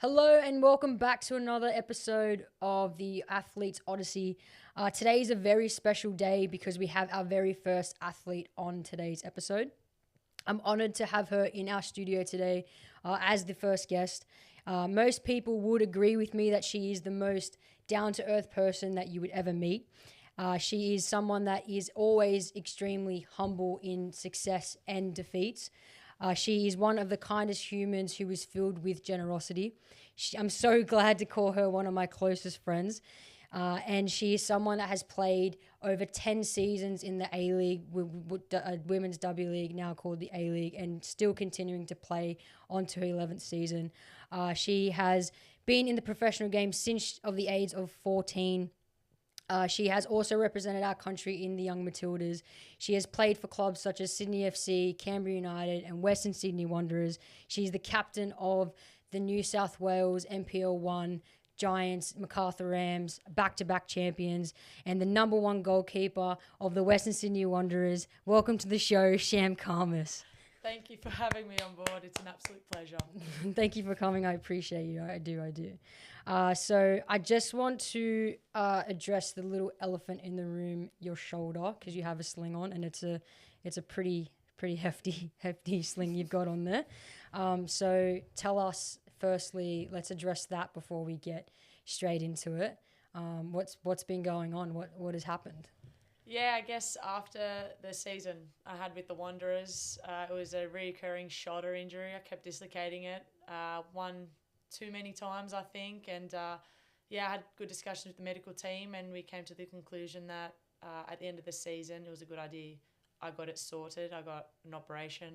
Hello and welcome back to another episode of the Athletes Odyssey. Today is a very special day because we have our very first athlete on today's episode. I'm honored to have her in our studio today as the first guest. Most people would agree with me that she is the most down to earth person that you would ever meet. She is someone that is always extremely humble in success and defeats. She is one of the kindest humans who is filled with generosity. I'm so glad to call her one of my closest friends. And she is someone that has played over 10 seasons in the A-League, Women's W League, now called the A-League, and still continuing to play on to her 11th season. She has been in the professional game since of the age of 14. She has also represented our country in the Young Matildas. She has played for clubs such as Sydney FC, Canberra United, and Western Sydney Wanderers. She's the captain of the New South Wales NPL 1 Giants, Macarthur Rams, back-to-back champions, and the number one goalkeeper of the Western Sydney Wanderers. Welcome to the show, Sham Khamis. Thank you for having me on board. It's an absolute pleasure. Thank you for coming. I appreciate you. I do. So I just want to address the little elephant in the room, your shoulder, because you have a sling on, and it's a pretty hefty sling you've got on there. So tell us firstly. Let's address that before we get straight into it. What's been going on? What has happened? Yeah, I guess after the season I had with the Wanderers, it was a reoccurring shoulder injury. I kept dislocating it, one too many times, I think. And I had good discussions with the medical team, and we came to the conclusion that at the end of the season, it was a good idea. I got it sorted. I got an operation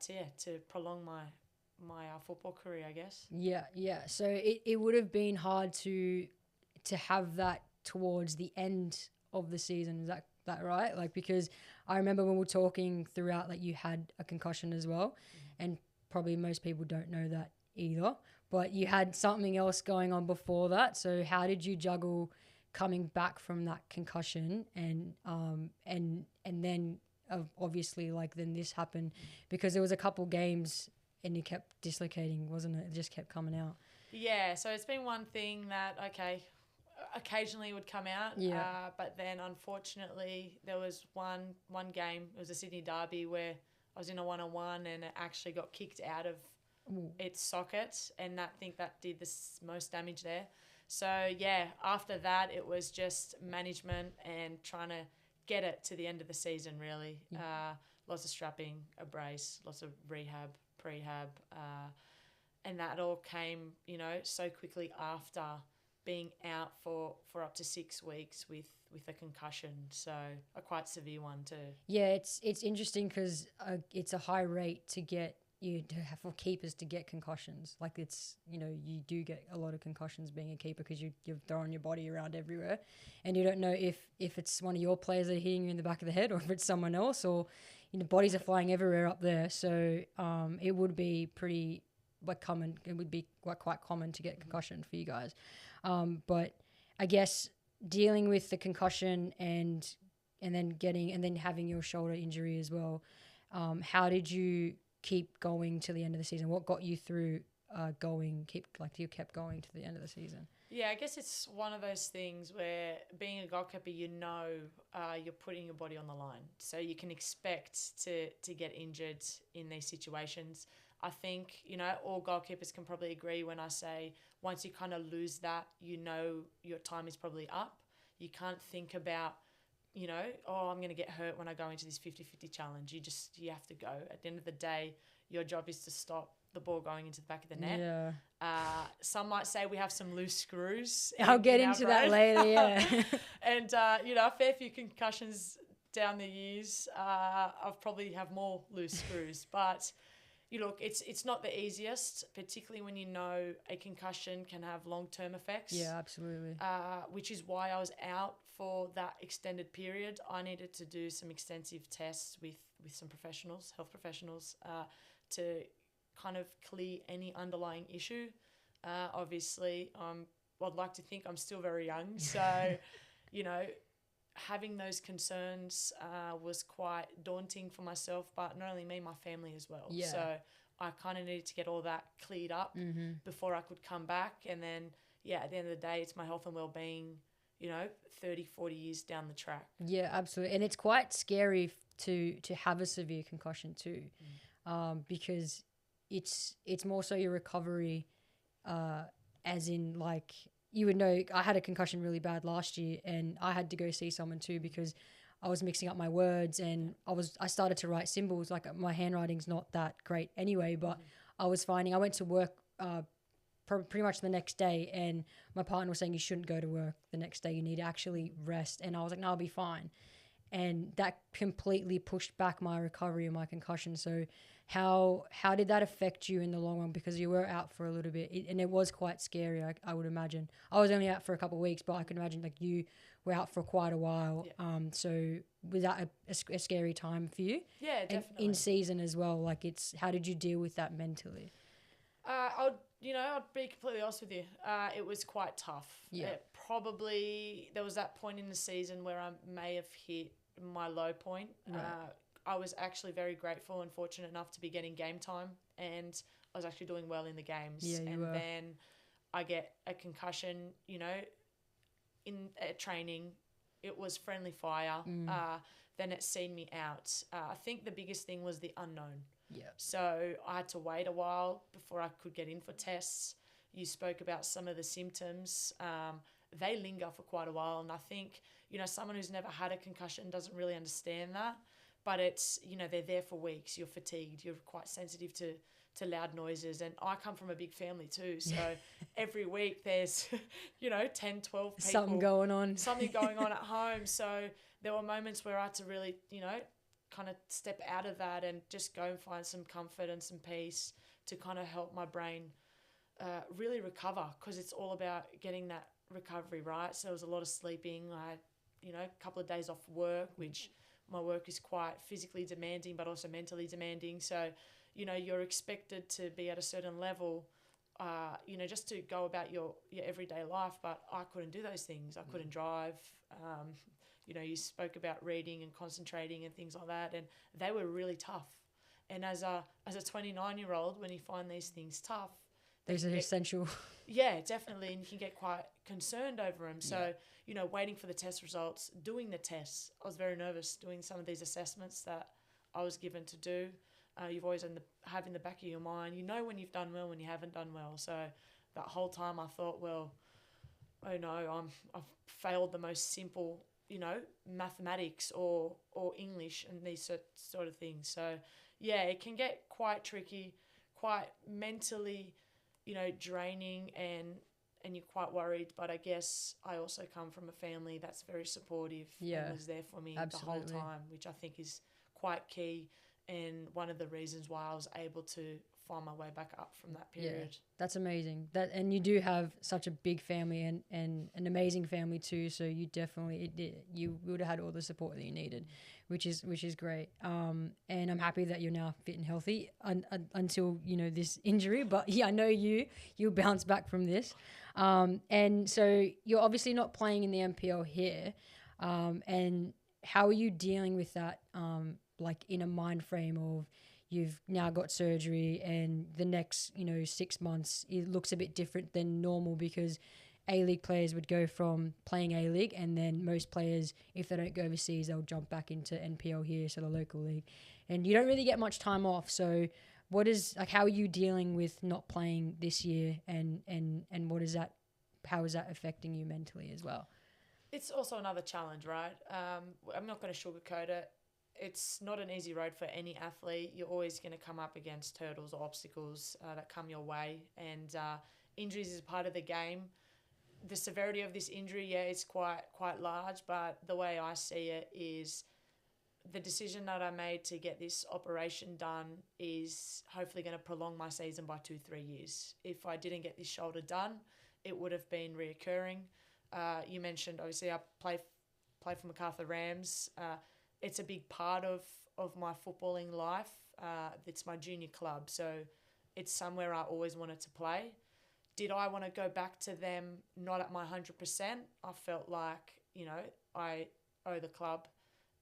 to prolong my football career, I guess. Yeah. So it would have been hard to have that towards the end of the season. Is that right? Like, because I remember when we were talking throughout, like, you had a concussion as well, and probably most people don't know that either, but you had something else going on before that. So how did you juggle coming back from that concussion and then obviously, like, then this happened, because there was a couple games and you kept dislocating, wasn't it? It just kept coming out. Yeah, so it's been one thing that, occasionally would come out. Yeah. But then unfortunately there was one game, it was a Sydney derby, where I was in a one-on-one and it actually got kicked out of its socket, and I think that did the most damage there. So yeah, after that it was just management and trying to get it to the end of the season, really. Lots of strapping, a brace, lots of rehab, prehab, and that all came, so quickly after being out for up to 6 weeks with a concussion, so a quite severe one too. Yeah, it's interesting because it's a high rate to get you to have for keepers to get concussions. Like, it's, you do get a lot of concussions being a keeper because you're throwing your body around everywhere, and you don't know if it's one of your players that are hitting you in the back of the head, or if it's someone else, or bodies are flying everywhere up there. So it would be pretty common. It would be quite common to get concussion for you guys. But I guess dealing with the concussion and then having your shoulder injury as well, how did you keep going to the end of the season? What got you through you kept going to the end of the season? Yeah, I guess it's one of those things where being a goalkeeper, you're putting your body on the line. So you can expect to get injured in these situations. I think, all goalkeepers can probably agree when I say once you kind of lose that, your time is probably up. You can't think about, I'm going to get hurt when I go into this 50-50 challenge. You have to go. At the end of the day, your job is to stop the ball going into the back of the net. Yeah. Some might say we have some loose screws. I'll get into that later, yeah. And, a fair few concussions down the years. I've probably have more loose screws. But, look, it's not the easiest, particularly when a concussion can have long-term effects. Yeah, absolutely. Which is why I was out for that extended period. I needed to do some extensive tests with some health professionals, to kind of clear any underlying issue. Obviously, I'd like to think I'm still very young. So, having those concerns was quite daunting for myself, but not only me, my family as well. Yeah. So I kind of needed to get all that cleared up before I could come back. And then, yeah, at the end of the day, it's my health and well-being, 30, 40 years down the track. Yeah, absolutely. And it's quite scary to have a severe concussion too, because it's more so your recovery, as in like you would know. I had a concussion really bad last year, and I had to go see someone too because I was mixing up my words, and I started to write symbols. Like my handwriting's not that great anyway, but I was finding I went to work pretty much the next day, and my partner was saying you shouldn't go to work the next day. You need to actually rest, and I was like, no, I'll be fine. And that completely pushed back my recovery and my concussion. So how did that affect you in the long run? Because you were out for a little bit, and it was quite scary. I would imagine. I was only out for a couple of weeks, but I could imagine like you were out for quite a while. Yeah. So was that a scary time for you? Yeah, and definitely. in season as well. Like how did you deal with that mentally? I'd be completely honest with you. It was quite tough. Yeah. There was that point in the season where I may have hit my low point. Right. I was actually very grateful and fortunate enough to be getting game time, and I was actually doing well in the games. Yeah, you were. Then I get a concussion, in training. It was friendly fire. Then it seen me out. I think the biggest thing was the unknown. Yeah. So I had to wait a while before I could get in for tests. You spoke about some of the symptoms. They linger for quite a while. And I think, someone who's never had a concussion doesn't really understand that. But it's, they're there for weeks. You're fatigued. You're quite sensitive to loud noises. And I come from a big family too. So every week there's, 10, 12 people. Something going on at home. So there were moments where I had to really, kind of step out of that and just go and find some comfort and some peace to kind of help my brain really recover, because it's all about getting that recovery, right? So there was a lot of sleeping. I had, a couple of days off work, which my work is quite physically demanding but also mentally demanding. So, you're expected to be at a certain level, just to go about your everyday life. But I couldn't do those things. I couldn't drive. You spoke about reading and concentrating and things like that, and they were really tough. And as a 29-year-old, when you find these things tough, those are essential. Yeah, definitely, and you can get quite concerned over them. So, waiting for the test results, doing the tests, I was very nervous doing some of these assessments that I was given to do. You've always have in the back of your mind, when you've done well, when you haven't done well. So that whole time I thought, well, oh no, I've failed the most simple, mathematics or English and these sort of things. So, yeah, it can get quite tricky, quite mentally, draining, and you're quite worried. But I guess I also come from a family that's very supportive and was there for me the whole time, which I think is quite key and one of the reasons why I was able to find my way back up from that period. Yeah, that's amazing. And you do have such a big family and an amazing family too. So you definitely you would have had all the support that you needed, which is great. And I'm happy that you're now fit and healthy until this injury. But yeah, I know you'll bounce back from this. And so you're obviously not playing in the MPL here. And how are you dealing with that? Like in a mind frame of, you've now got surgery and the next, 6 months, it looks a bit different than normal, because A-League players would go from playing A-League, and then most players, if they don't go overseas, they'll jump back into NPL here, so the local league. And you don't really get much time off. So how are you dealing with not playing this year, and how is that affecting you mentally as well? It's also another challenge, right? I'm not going to sugarcoat it. It's not an easy road for any athlete. You're always going to come up against hurdles or obstacles that come your way, and injuries is part of the game. The severity of this injury, it's quite large, but the way I see it is the decision that I made to get this operation done is hopefully going to prolong my season by 2-3 years. If I didn't get this shoulder done, it would have been reoccurring. You mentioned, obviously, I play for Macarthur Rams. It's a big part of my footballing life. It's my junior club, so it's somewhere I always wanted to play. Did I want to go back to them not at my 100%? I felt like, I owe the club,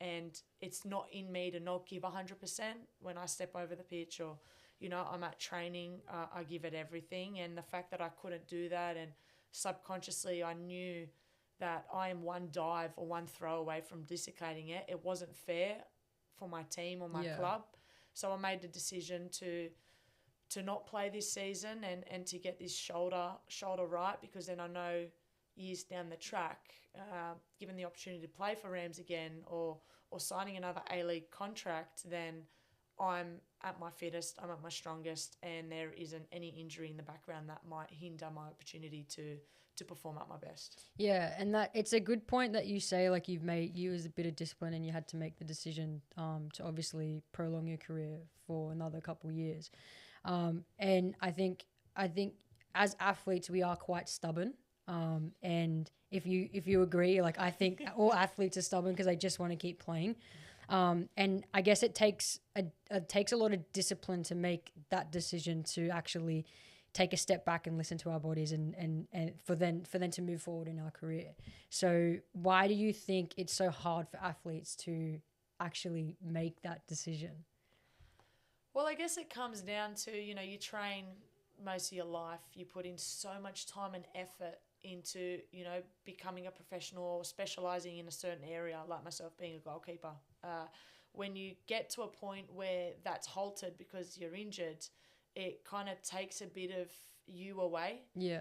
and it's not in me to not give 100% when I step over the pitch or, I'm at training, I give it everything. And the fact that I couldn't do that, and subconsciously I knew that I am one dive or one throw away from dislocating it. It wasn't fair for my team or my club. So I made the decision to not play this season and to get this shoulder right, because then I know years down the track, given the opportunity to play for Rams again or signing another A-League contract, then I'm at my fittest, I'm at my strongest, and there isn't any injury in the background that might hinder my opportunity to perform at my best. Yeah, and that it's a good point that you say, like, you used a bit of discipline and you had to make the decision to obviously prolong your career for another couple of years. And I think as athletes we are quite stubborn. And if you agree, like, I think all athletes are stubborn because they just want to keep playing. And I guess it takes a lot of discipline to make that decision to actually take a step back and listen to our bodies and for them to move forward in our career. So why do you think it's so hard for athletes to actually make that decision? Well, I guess it comes down to, you train most of your life. You put in so much time and effort into, becoming a professional or specialising in a certain area, like myself being a goalkeeper. When you get to a point where that's halted because you're injured, it kind of takes a bit of you away. Yeah.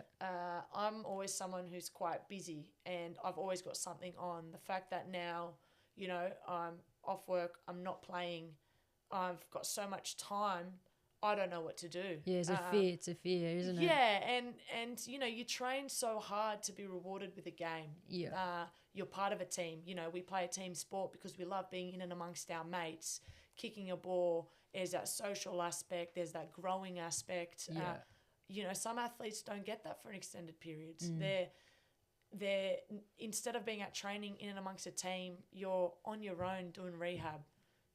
I'm always someone who's quite busy and I've always got something on. The fact that now, I'm off work, I'm not playing, I've got so much time, I don't know what to do. Yeah, it's a fear, isn't it? Yeah, and you train so hard to be rewarded with a game. Yeah. You're part of a team. We play a team sport because we love being in and amongst our mates, kicking a ball. There's that social aspect. There's that growing aspect. Yeah. Some athletes don't get that for extended periods. They're instead of being at training in and amongst a team, you're on your own doing rehab.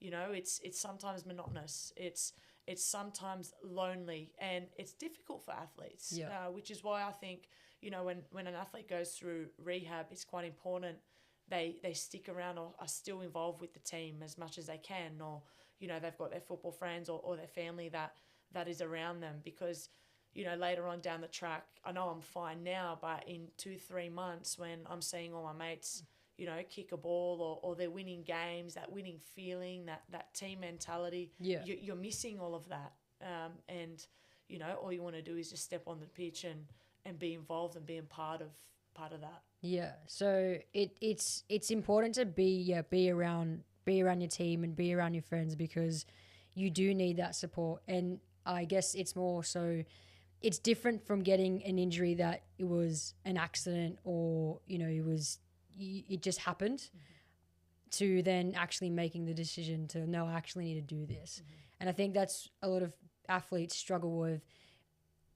It's sometimes monotonous. It's sometimes lonely, and it's difficult for athletes. Which is why I think when an athlete goes through rehab, it's quite important they stick around or are still involved with the team as much as they can, or they've got their football friends or their family that is around them, because later on down the track, I know I'm fine now, but in 2-3 months when I'm seeing all my mates kick a ball or they're winning games, that winning feeling, that team mentality, you're missing all of that. And all you want to do is just step on the pitch and be involved and being part of that. Yeah. So it's important to be around your team and be around your friends, because you do need that support. And I guess it's more so it's different from getting an injury that it was an accident or it just happened, to then actually making the decision to, no, I actually need to do this. And I think that's a lot of athletes struggle with.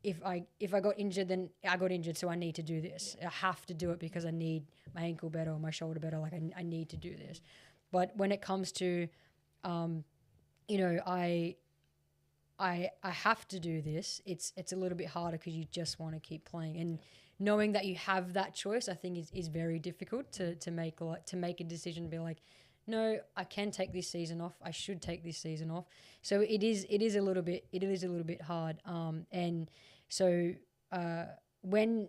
If I got injured, then I got injured, so I need to do this. I have to do it because I need my ankle better or my shoulder better. Like I need to do this. But when it comes to, I have to do this, it's a little bit harder because you just want to keep playing. And knowing that you have that choice, I think is very difficult to make a decision to be like, no, I can take this season off. I should take this season off. So it is a little bit hard. And so when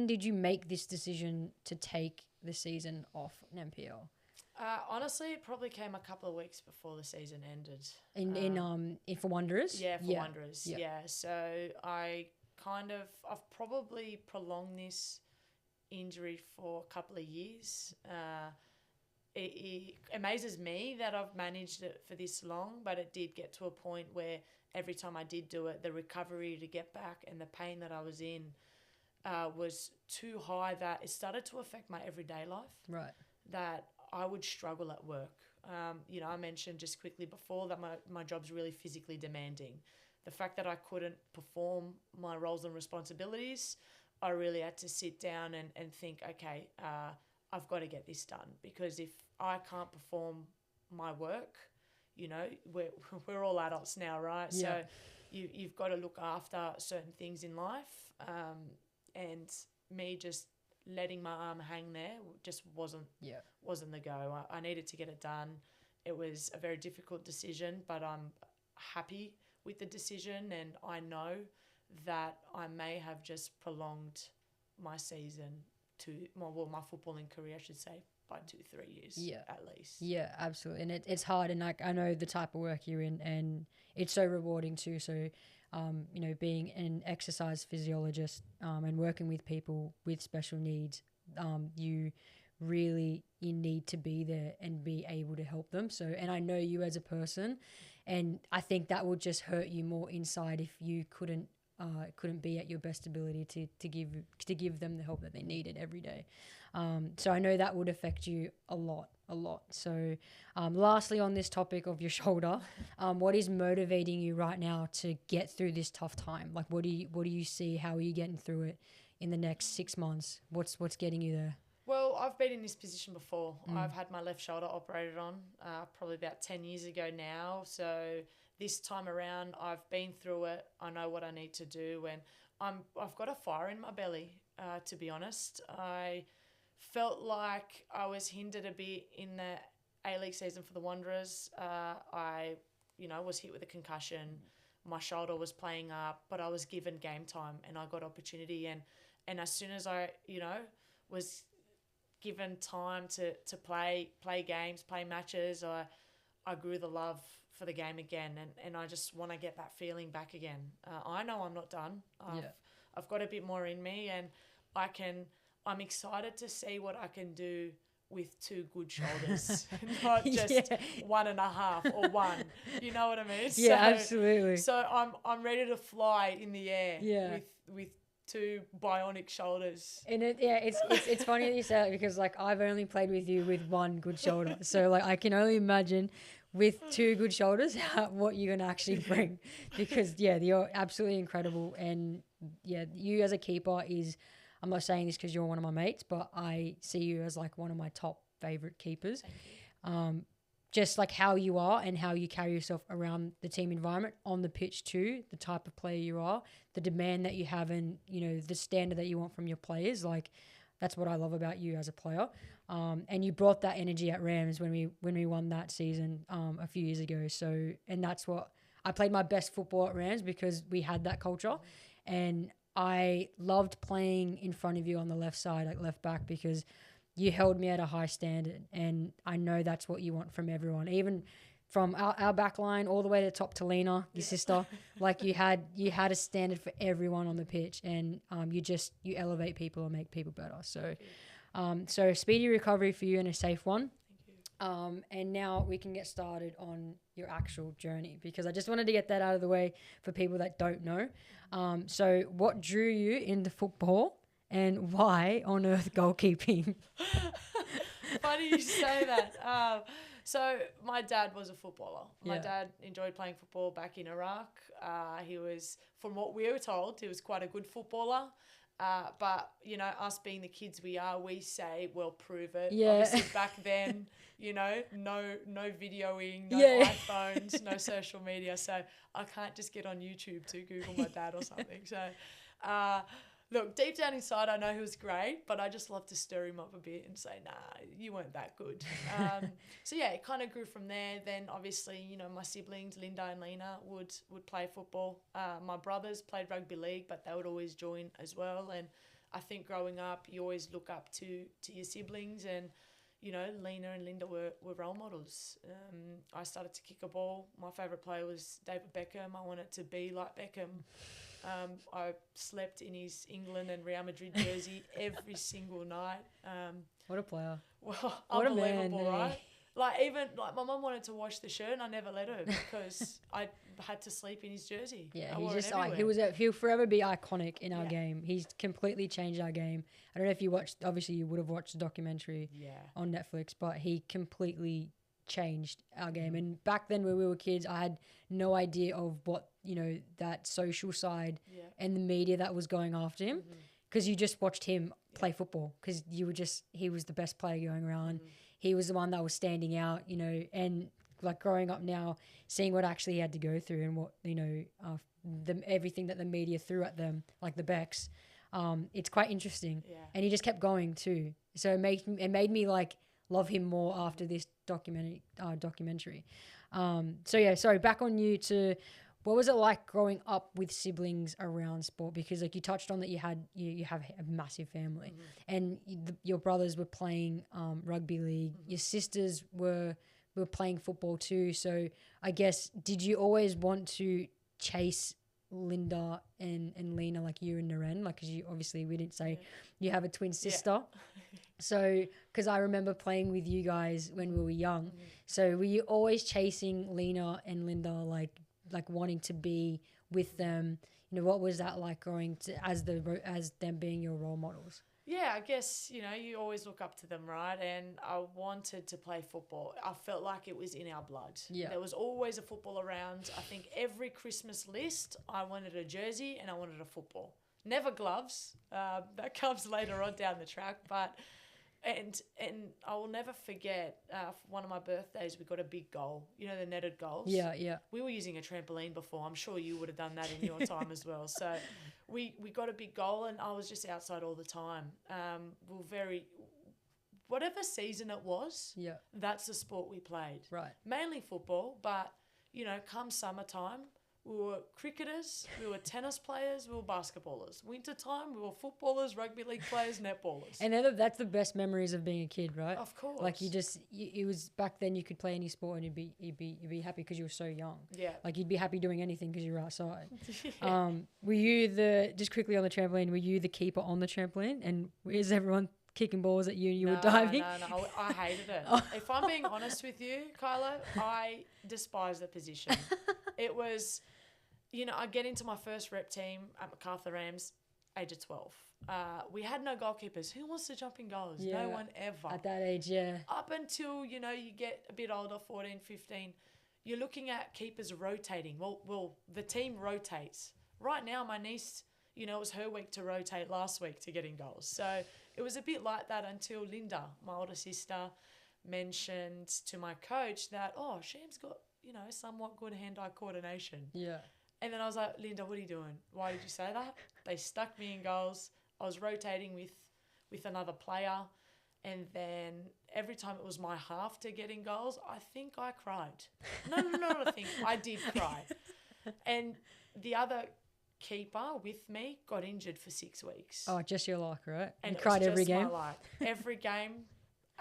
did you make this decision to take the season off in NPL? Honestly, it probably came a couple of weeks before the season ended. In for Wanderers? Yeah, for Wanderers. Yeah. So I've probably prolonged this injury for a couple of years. It amazes me that I've managed it for this long, but it did get to a point where every time I did do it, the recovery to get back and the pain that I was in was too high that it started to affect my everyday life. Right. That I would struggle at work. I mentioned just quickly before that my job's really physically demanding. The fact that I couldn't perform my roles and responsibilities, I really had to sit down and think, okay, I've got to get this done, because if I can't perform my work, we're all adults now, right? Yeah. So you've got to look after certain things in life, and me just letting my arm hang there just wasn't the go. I needed to get it done. It was a very difficult decision, but I'm happy with the decision, and I know that I may have just prolonged my season to my footballing career, I should say, by 2-3 years at least. Yeah, absolutely. And it's hard, and like I know the type of work you're in, and it's so rewarding too. So, being an exercise physiologist and working with people with special needs, you need to be there and be able to help them. So, and I know you as a person, and I think that would just hurt you more inside if you couldn't be at your best ability to give them the help that they needed every day. So I know that would affect you a lot. So lastly, on this topic of your shoulder, what is motivating you right now to get through this tough time? Like, what do you see? How are you getting through it in the next 6 months? What's getting you there? Well, I've been in this position before. I've had my left shoulder operated on probably about 10 years ago now. So this time around, I've been through it. I know what I need to do, and I've got a fire in my belly, to be honest. I felt like I was hindered a bit in the A-League season for the Wanderers. I was hit with a concussion. My shoulder was playing up, but I was given game time and I got opportunity. And as soon as I, was given time to play games, play matches, I grew the love for the game again, and I just want to get that feeling back again. I know I'm not done. I've got a bit more in me, and I'm excited to see what I can do with 2 good shoulders, not just 1.5 or 1. You know what I mean? Yeah, absolutely. So I'm ready to fly in the air with 2 bionic shoulders. And it's funny that you say that, because like I've only played with you with 1 good shoulder, so like I can only imagine with 2 good shoulders what you're gonna actually bring, because you're absolutely incredible. And you as a keeper is, I'm not saying this because you're one of my mates, but I see you as like one of my top favorite keepers. Just like how you are and how you carry yourself around the team environment, on the pitch too, the type of player you are, the demand that you have, and the standard that you want from your players. Like, that's what I love about you as a player. And you brought that energy at Rams when we won that season a few years ago. So, and that's what I played my best football at Rams, because we had that culture. And I loved playing in front of you on the left side, like left back, because you held me at a high standard, and I know that's what you want from everyone, even from our back line all the way to the top to Lena, your sister. Like you had a standard for everyone on the pitch, and you elevate people and make people better. So speedy recovery for you, and a safe one. And now we can get started on your actual journey, because I just wanted to get that out of the way for people that don't know. So what drew you into football, and why on earth goalkeeping? Funny you say that. So my dad was a footballer. My dad enjoyed playing football back in Iraq. He was, from what we were told, he was quite a good footballer. But, us being the kids we are, we say, well, prove it. Yeah. Obviously back then, no videoing, no iPhones, no social media. So I can't just get on YouTube to Google my dad or something. So, look, deep down inside, I know he was great, but I just love to stir him up a bit and say, nah, you weren't that good. So it kind of grew from there. Then obviously, my siblings, Linda and Lena, would play football. My brothers played rugby league, but they would always join as well. And I think growing up, you always look up to your siblings, and Lena and Linda were role models. I started to kick a ball. My favourite player was David Beckham. I wanted to be like Beckham. I slept in his England and Real Madrid jersey every single night. What a player. Well, what unbelievable, a man, right? Even my mum wanted to wash the shirt, and I never let her, because I had to sleep in his jersey. Yeah, he'll forever be iconic in our game. He's completely changed our game. I don't know if you watched, obviously you would have watched the documentary on Netflix, but he completely changed our game. And back then when we were kids, I had no idea of what, that social side and the media that was going after him, because you just watched him play football, because he was the best player going around. He was the one that was standing out, and like growing up now, seeing what actually he had to go through, and what, everything that the media threw at them, like the Becks, it's quite interesting. And he just kept going too. So it made me like love him more after this documentary. So yeah, sorry, back on you to what was it like growing up with siblings around sport? Because like you touched on that you have a massive family, and your brothers were playing rugby league. Your sisters were playing football too. So I guess did you always want to chase Linda and Lena like you and Naren? Like, because you obviously we didn't say you have a twin sister. So, because I remember playing with you guys when we were young. So, were you always chasing Lena and Linda, like wanting to be with them? You know, what was that like growing to as them being your role models? Yeah, I guess, you always look up to them, right? And I wanted to play football. I felt like it was in our blood. Yeah. There was always a football around. I think every Christmas list, I wanted a jersey and I wanted a football. Never gloves. That comes later on down the track, but and I will never forget one of my birthdays, we got a big goal. You know, the netted goals? Yeah, yeah. We were using a trampoline before. I'm sure you would have done that in your time as well. So we got a big goal and I was just outside all the time. We were whatever season it was, that's the sport we played. Right. Mainly football, but, come summertime, we were cricketers, we were tennis players, we were basketballers. Wintertime, we were footballers, rugby league players, netballers. And that's the best memories of being a kid, right? Of course. Like it was back then you could play any sport and you'd be happy because you were so young. Yeah. Like you'd be happy doing anything because you were outside. Yeah. Were you just quickly on the trampoline, were you the keeper on the trampoline? And is everyone kicking balls at you and you were diving? No, I hated it. If I'm being honest with you, Kylo, I despised the position. It was, I get into my first rep team at MacArthur Rams, age of 12. We had no goalkeepers. Who wants to jump in goals? Yeah, no one ever. at that age, yeah. Up until, you get a bit older, 14, 15, you're looking at keepers rotating. Well, the team rotates. Right now, my niece, it was her week to rotate last week to get in goals. So it was a bit like that until Linda, my older sister, mentioned to my coach that, Sham's got, somewhat good hand-eye coordination. Yeah. And then I was like, Linda, what are you doing? Why did you say that? They stuck me in goals. I was rotating with another player. And then every time it was my half to get in goals, I think I cried. No, I think I did cry. And the other keeper with me got injured for 6 weeks. Oh, just your luck, right? And you cried every game? My luck. Every game.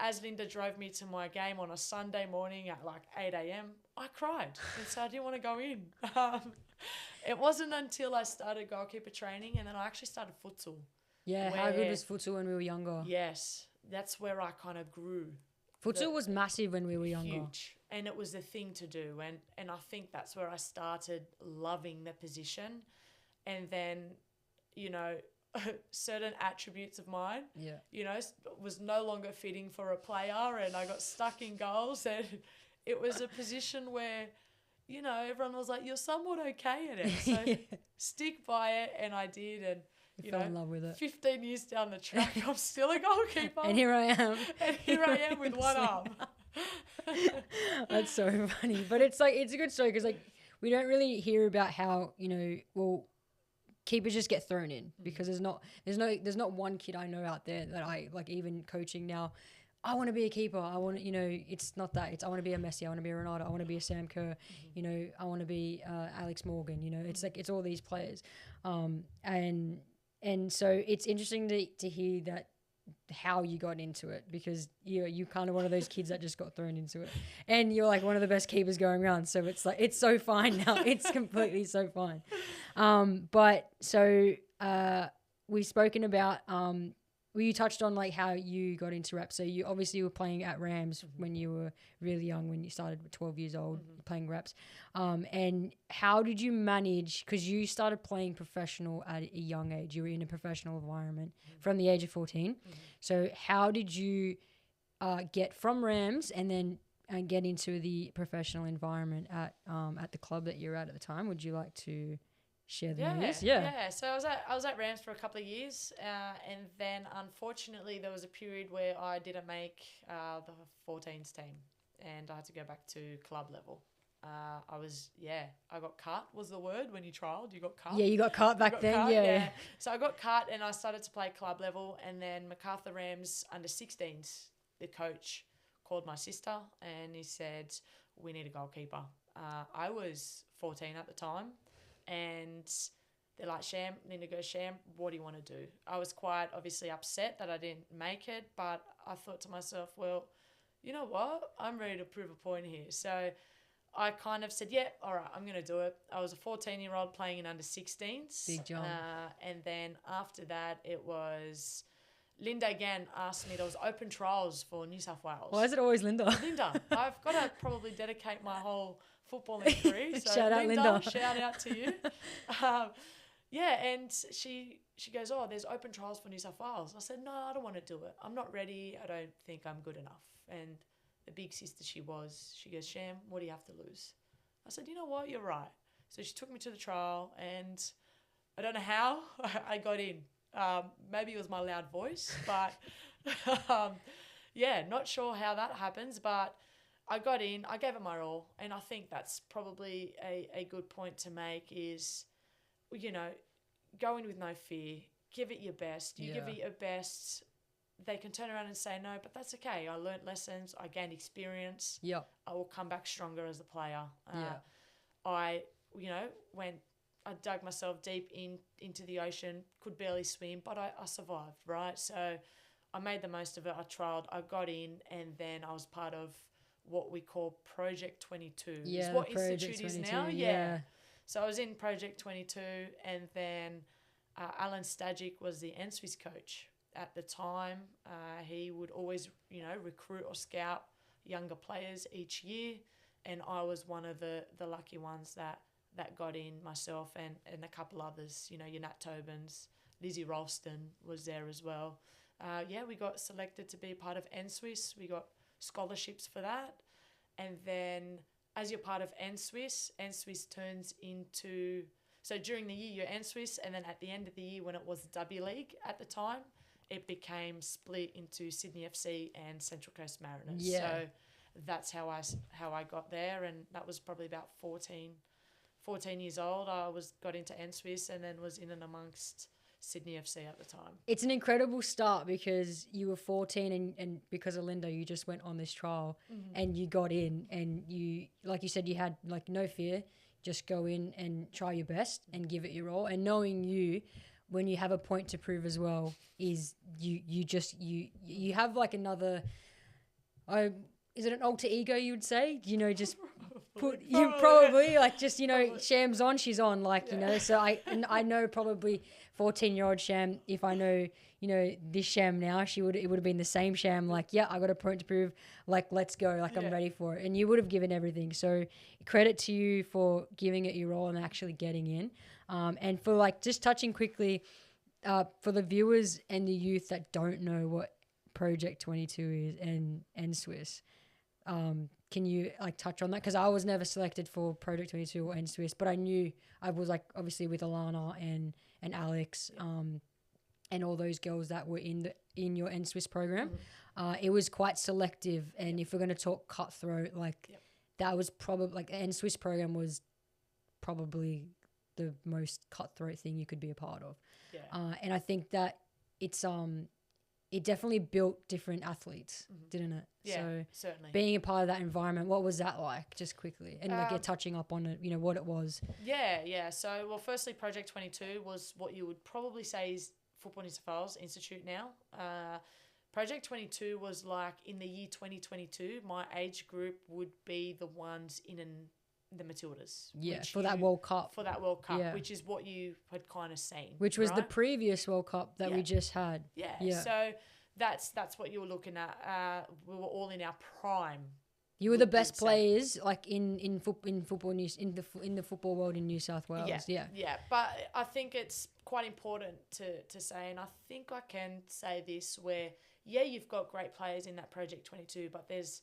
As Linda drove me to my game on a Sunday morning at like 8 a.m, I cried. And so I didn't want to go in. It wasn't until I started goalkeeper training and then I actually started futsal. Yeah, how good was futsal when we were younger? Yes, that's where I kind of grew. Futsal was massive when we were younger. Huge. And it was the thing to do. And I think that's where I started loving the position. And then, certain attributes of mine, was no longer fitting for a player and I got stuck in goals and it was a position where, everyone was like, you're somewhat okay at it. So stick by it and I did and, you fell in love with it. 15 years down the track, I'm still a goalkeeper. And here I am. And here I am with one arm. That's so funny. But it's a good story because we don't really hear about how, keepers just get thrown in because there's not one kid I know out there that I like even coaching now. I want to be a keeper. I want to, it's not that. It's I want to be a Messi. I want to be a Ronaldo. I want to be a Sam Kerr. I want to be Alex Morgan. It's like it's all these players, and so it's interesting to hear that how you got into it because you kind of one of those kids that just got thrown into it, and you're like one of the best keepers going around. So it's like it's so fine now. It's completely so fine. But so we've spoken about you touched on like how you got into reps. So you obviously were playing at Rams when you were really young, when you started with 12 years old playing reps. And how did you manage, because you started playing professional at a young age, you were in a professional environment from the age of 14. So how did you get from Rams and then get into the professional environment at the club that you're at the time? Would you like to share the news? Yeah. So I was at Rams for a couple of years, and then unfortunately there was a period where I didn't make the 14s team, and I had to go back to club level. I got cut was the word when you trialled. You got cut. Yeah, you got cut back then. Yeah. So I got cut, and I started to play club level, and then MacArthur Rams under 16s, the coach called my sister and he said, we need a goalkeeper. I was 14 at the time, and they're like, Sham, Sham, what do you want to do? I was quite obviously upset that I didn't make it, but I thought to myself, well, you know what? I'm ready to prove a point here. So I kind of said, yeah, all right, I'm going to do it. I was a 14-year-old playing in under 16s. Big jump. And then after that, it was Linda again asked me, there was open trials for New South Wales. Why is it always Linda? Linda. I've got to probably dedicate my whole footballing career. So Shout out, Linda. Shout out to you. And she goes, oh, there's open trials for New South Wales. I said, no, I don't want to do it. I'm not ready. I don't think I'm good enough. And the big sister she goes, Sham, what do you have to lose? I said, you know what? You're right. So she took me to the trial, and I don't know how I got in. Maybe it was my loud voice, but not sure how that happens, but I got in, I gave it my all, and I think that's probably a good point to make is, go in with no fear, give it your best. You give it your best, they can turn around and say no, but that's okay. I learnt lessons, I gained experience. Yep. I will come back stronger as a player. I dug myself deep into the ocean, could barely swim, but I survived, right? So I made the most of it. I trialled, I got in, and then I was part of what we call Project 22. Yeah, is what Project Institute 22, is now. yeah. So I was in Project 22, and then Alan Stajic was the NSWIS coach at the time. He would always, recruit or scout younger players each year, and I was one of the lucky ones that got in, myself and a couple others, your Nat Tobins, Lizzie Ralston was there as well. We got selected to be part of NSWIS. We got scholarships for that. And then as you're part of NSWIS turns into, so during the year you're NSWIS, and then at the end of the year when it was the W League at the time, it became split into Sydney FC and Central Coast Mariners. Yeah. So that's how I got there, and that was probably about 14 years old. I got into NSWIS and then was in and amongst Sydney FC at the time. It's an incredible start because you were 14 and because of Linda, you just went on this trial and you got in, and you, like you said, you had like no fear, just go in and try your best and give it your all. And knowing you, when you have a point to prove as well, is you have like another, is it an alter ego you would say? Just probably like just, Sham's on, she's on, like, so I know probably 14-year-old Sham, if I know, this Sham now, it would have been the same Sham, like, yeah, I got a point to prove, like, let's go, like, I'm ready for it. And you would have given everything. So credit to you for giving it your all and actually getting in. And for like, just touching quickly, for the viewers and the youth that don't know what Project 22 is and Swiss, can you like touch on that? Because I was never selected for Project 22 or NSWIS, but I knew I was like obviously with Alana and Alex, and all those girls that were in your NSWIS program. It was quite selective, and if we're going to talk cutthroat, like that was probably like the NSWIS program was probably the most cutthroat thing you could be a part of. And I think that it definitely built different athletes, didn't it? Yeah, so certainly. Being a part of that environment, what was that like, just quickly? And like you're touching up on it, what it was. Yeah. So, well, firstly, Project 22 was what you would probably say is Football New South Wales Institute now. Project 22 was like in the year 2022, my age group would be the ones in the Matildas. Yeah, for that World Cup. Which is what you had kind of seen. Which was the previous World Cup that we just had. Yeah. So that's what you were looking at. We were all in our prime. You were the best players, like in football news in the football world in New South Wales. Yeah. But I think it's quite important to say, and I think I can say this, where you've got great players in that Project 22, but there's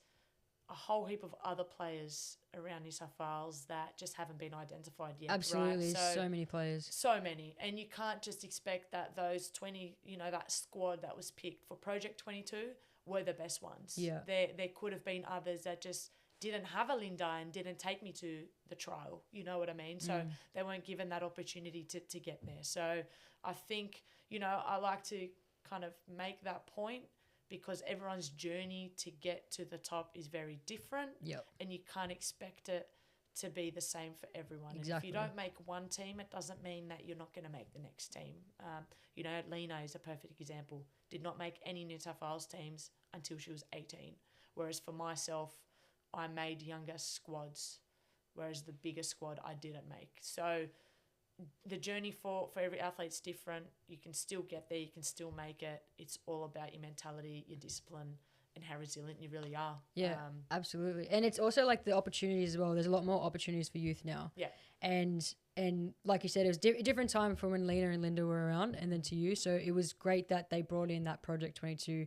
a whole heap of other players around New South Wales that just haven't been identified yet. Absolutely, right? So many players. So many. And you can't just expect that those 20, that squad that was picked for Project 22 were the best ones. Yeah. There could have been others that just didn't have a Linda and didn't take me to the trial. You know what I mean? So they weren't given that opportunity to get there. So I think, I like to kind of make that point because everyone's journey to get to the top is very different. Yep. And you can't expect it to be the same for everyone. Exactly. And if you don't make one team, it doesn't mean that you're not going to make the next team. You know, Lena is a perfect example. Did not make any New South Wales teams until she was 18. Whereas for myself, I made younger squads, whereas the bigger squad I didn't make. So the journey for every athlete's different. You can still get there. You can still make it. It's all about your mentality, your discipline, and how resilient you really are. Yeah, absolutely. And it's also like the opportunities as well. There's a lot more opportunities for youth now. Yeah. And like you said, it was a different time from when Lena and Linda were around and then to you. So it was great that they brought in that Project 22. Mm-hmm.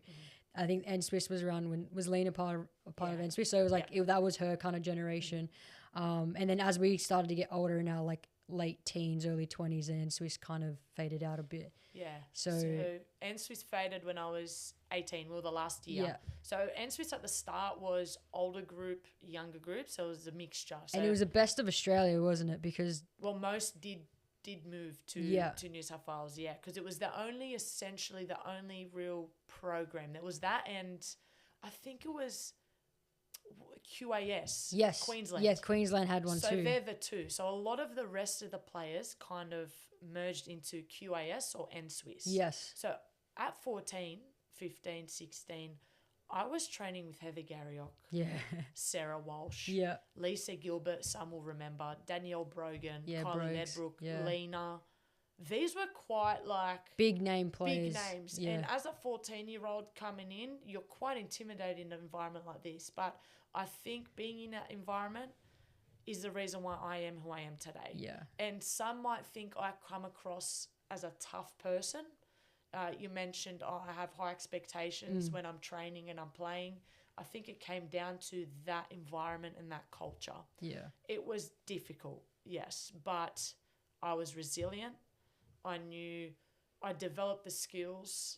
I think Anne Swiss was around when was Lena part of Anne Swiss. So it was like that was her kind of generation. And then as we started to get older in our like late teens, early 20s, and Anne Swiss kind of faded out a bit. Yeah. So Anne Swiss faded when I was 18. We were the last year. Yeah. So Anne Swiss at the start was older group, younger group. So it was a mixture. So, and it was the best of Australia, wasn't it? Because most did move to New South Wales. Yeah, because it was essentially the only real program. There was that, and I think it was QAS. Yes. Queensland. Yes, Queensland had one too. So they're the two. So a lot of the rest of the players kind of merged into QAS or N-Swiss. Yes. So at 14, 15, 16, I was training with Heather Garriock. Yeah. Sarah Walsh. Yeah. Lisa Gilbert, some will remember. Danielle Brogan. Yeah, Kylie Brogues. Nedbrook. Yeah. Lena. These were quite like big name players. Big names. Yeah. And as a 14-year-old coming in, you're quite intimidated in an environment like this. But I think being in that environment is the reason why I am who I am today. Yeah. And some might think I come across as a tough person. You mentioned I have high expectations when I'm training and I'm playing. I think it came down to that environment and that culture. Yeah. It was difficult, yes, but I was resilient. I knew I developed the skills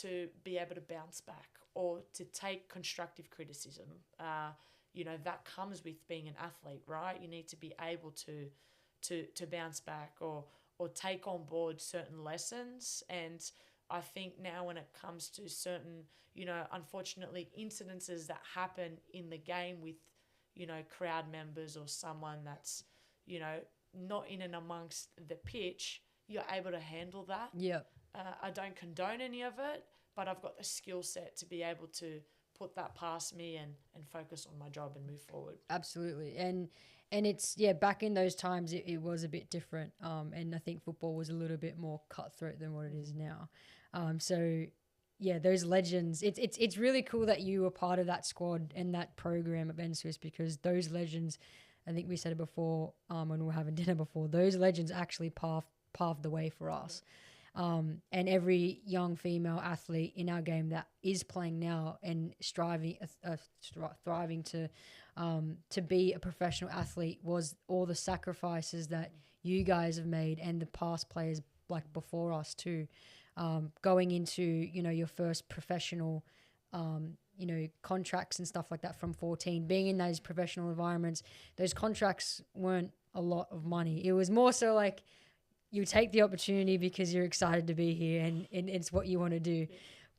to be able to bounce back or to take constructive criticism. That comes with being an athlete, right? You need to be able to bounce back or take on board certain lessons. And I think now when it comes to certain, unfortunately incidences that happen in the game with, crowd members or someone that's, not in and amongst the pitch, you're able to handle that. Yeah. I don't condone any of it, but I've got the skill set to be able to put that past me and focus on my job and move forward. Absolutely. And it's, back in those times, it was a bit different. And I think football was a little bit more cutthroat than what it is now. Those legends, it's really cool that you were part of that squad and that program at Ben Swiss, because those legends, I think we said it before when we were having dinner before, those legends actually paved the way for us. And every young female athlete in our game that is playing now and thriving to be a professional athlete was all the sacrifices that you guys have made and the past players like before us too. Going into, your first professional, contracts and stuff like that from 14, being in those professional environments, those contracts weren't a lot of money. It was more so like, you take the opportunity because you're excited to be here and it's what you want to do.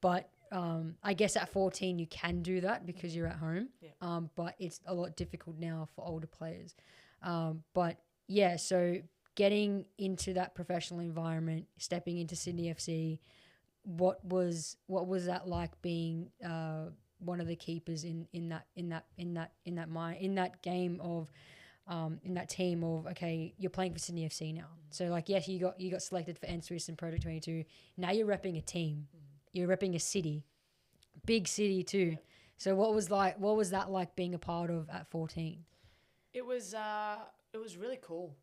But I guess at 14 you can do that because you're at home. Yeah. But it's a lot difficult now for older players. So getting into that professional environment, stepping into Sydney FC, what was that like being one of the keepers in that game of in that team of, okay, you're playing for Sydney FC now. So like, yes, you got selected for N-Swiss and Project 22. Now you're repping a team. You're repping a city, big city too. Yeah. So what was that like being a part of at 14? It was really cool.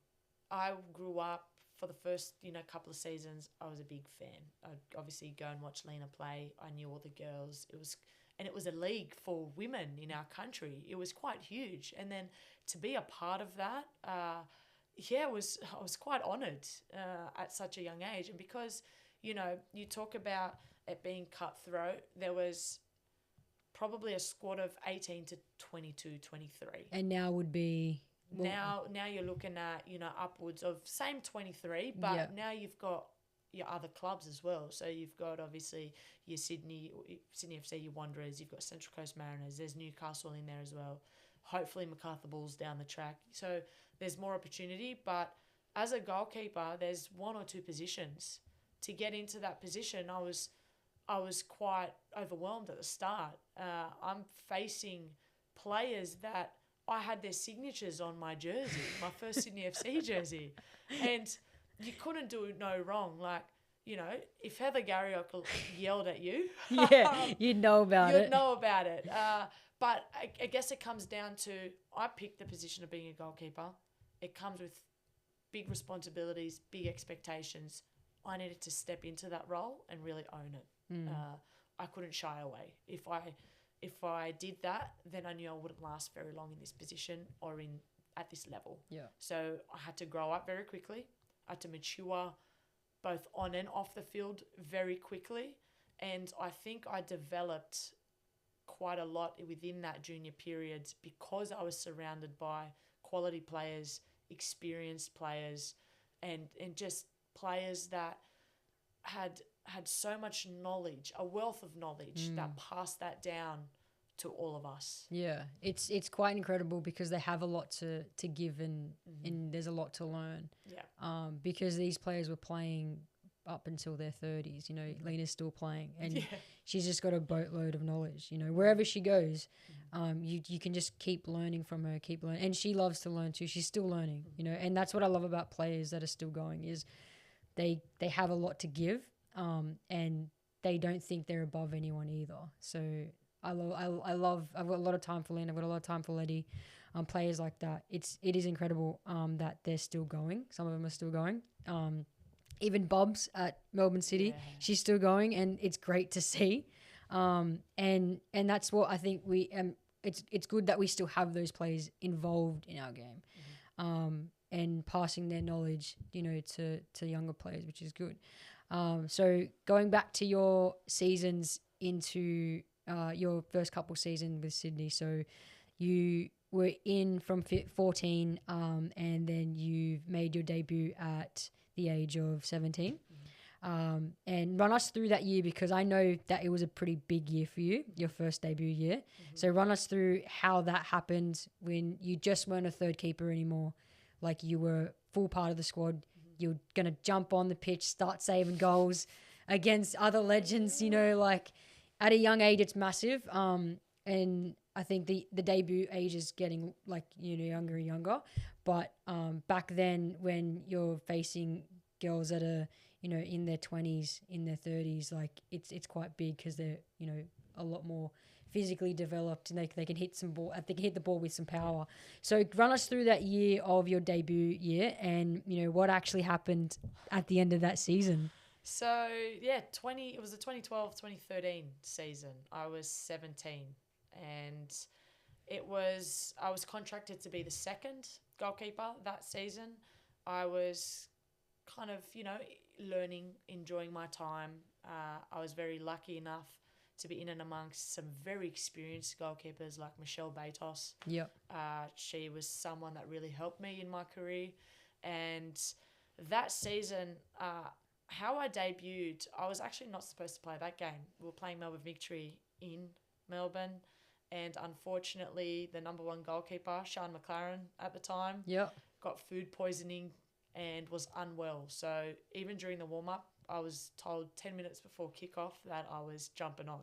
I grew up for the first, couple of seasons. I was a big fan. I'd obviously go and watch Lena play. I knew all the girls. It was a league for women in our country. It was quite huge. And then to be a part of that, I was quite honoured at such a young age. And because, you talk about it being cutthroat, there was probably a squad of 18 to 22, 23. And now would be... Now you're looking at, upwards of same 23, but now you've got, your other clubs as well. So you've got obviously your Sydney FC, your Wanderers. You've got Central Coast Mariners. There's Newcastle in there as well. Hopefully MacArthur Bulls down the track. So there's more opportunity. But as a goalkeeper, there's one or two positions. To get into that position, I was quite overwhelmed at the start. I'm facing players that I had their signatures on my jersey, my first Sydney FC jersey. And you couldn't do no wrong. Like, you know, if Heather Garriock yelled at you, Yeah, you'd know about it. you'd know about it. But I guess it comes down to, I picked the position of being a goalkeeper. It comes with big responsibilities, big expectations. I needed to step into that role and really own it. I couldn't shy away. If I did that, then I knew I wouldn't last very long in this position or at this level. Yeah. So I had to grow up very quickly. I had to mature both on and off the field very quickly. And I think I developed quite a lot within that junior period because I was surrounded by quality players, experienced players, and just players that had so much knowledge, a wealth of knowledge that passed that down to all of us. Yeah, it's quite incredible because they have a lot to give and there's a lot to learn. Yeah. Because these players were playing up until their 30s. You know, Lena's still playing, and she's just got a boatload of knowledge. You know, wherever she goes, you can just keep learning from her, keep learning, and she loves to learn too. She's still learning. You know, and that's what I love about players that are still going is they have a lot to give, and they don't think they're above anyone either. So I've got a lot of time for Lynn. I've got a lot of time for Letty. Players like that. It is incredible that they're still going. Some of them are still going. Even Bob's at Melbourne City, she's still going, and it's great to see. And that's what I think it's good that we still have those players involved in our game, and passing their knowledge, you know, to younger players, which is good. So going back to your seasons into your first couple seasons with Sydney, so you were in from 14, and then you made your debut at the age of 17. And run us through that year, because I know that it was a pretty big year for you, your first debut year. So run us through how that happened when you just weren't a third keeper anymore. Like, you were full part of the squad. You're going to jump on the pitch, start saving goals against other legends, you know, like at a young age, it's massive. And I think the debut age is getting, like, you know, younger and younger. But back then, when you're facing girls that are, you know, in their 20s, in their 30s, like it's quite big because they're, you know, a lot more physically developed, and they can hit they can hit the ball with some power. So run us through that year of your debut year, and, you know, what actually happened at the end of that season. So yeah, it was the 2012-2013 season. I was 17, and I was contracted to be the second goalkeeper that season. I was kind of, you know, learning, enjoying my time. I was very lucky enough to be in and amongst some very experienced goalkeepers like Michelle Batos. Yep. She was someone that really helped me in my career. And that season, how I debuted, I was actually not supposed to play that game. We were playing Melbourne Victory in Melbourne. And unfortunately, the number one goalkeeper, Sean McLaren at the time, got food poisoning and was unwell. So even during the warm-up, I was told 10 minutes before kickoff that I was jumping on.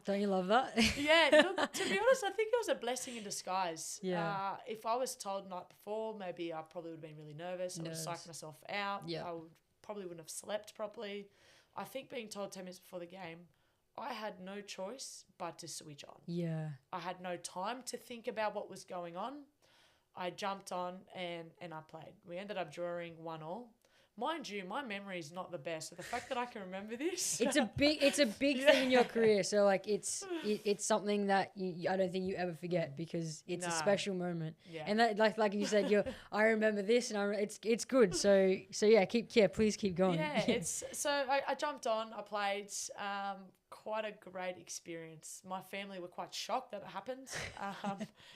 Don't you love that? Yeah, look, to be honest, I think it was a blessing in disguise. Yeah. If I was told the night before, maybe I probably would have been really nervous. I would have psyched myself out. Yeah. Probably wouldn't have slept properly. I think being told 10 minutes before the game, I had no choice but to switch on. Yeah. I had no time to think about what was going on. I jumped on and I played. We ended up drawing 1-1. Mind you, my memory is not the best. So the fact that I can remember this, it's a big thing in your career. So like it's something that I don't think you ever forget, because it's a special moment. Yeah. And that, like you said, I remember this, and it's good. So yeah, please keep going. Yeah, I jumped on. I played. Quite a great experience. My family were quite shocked that it happened.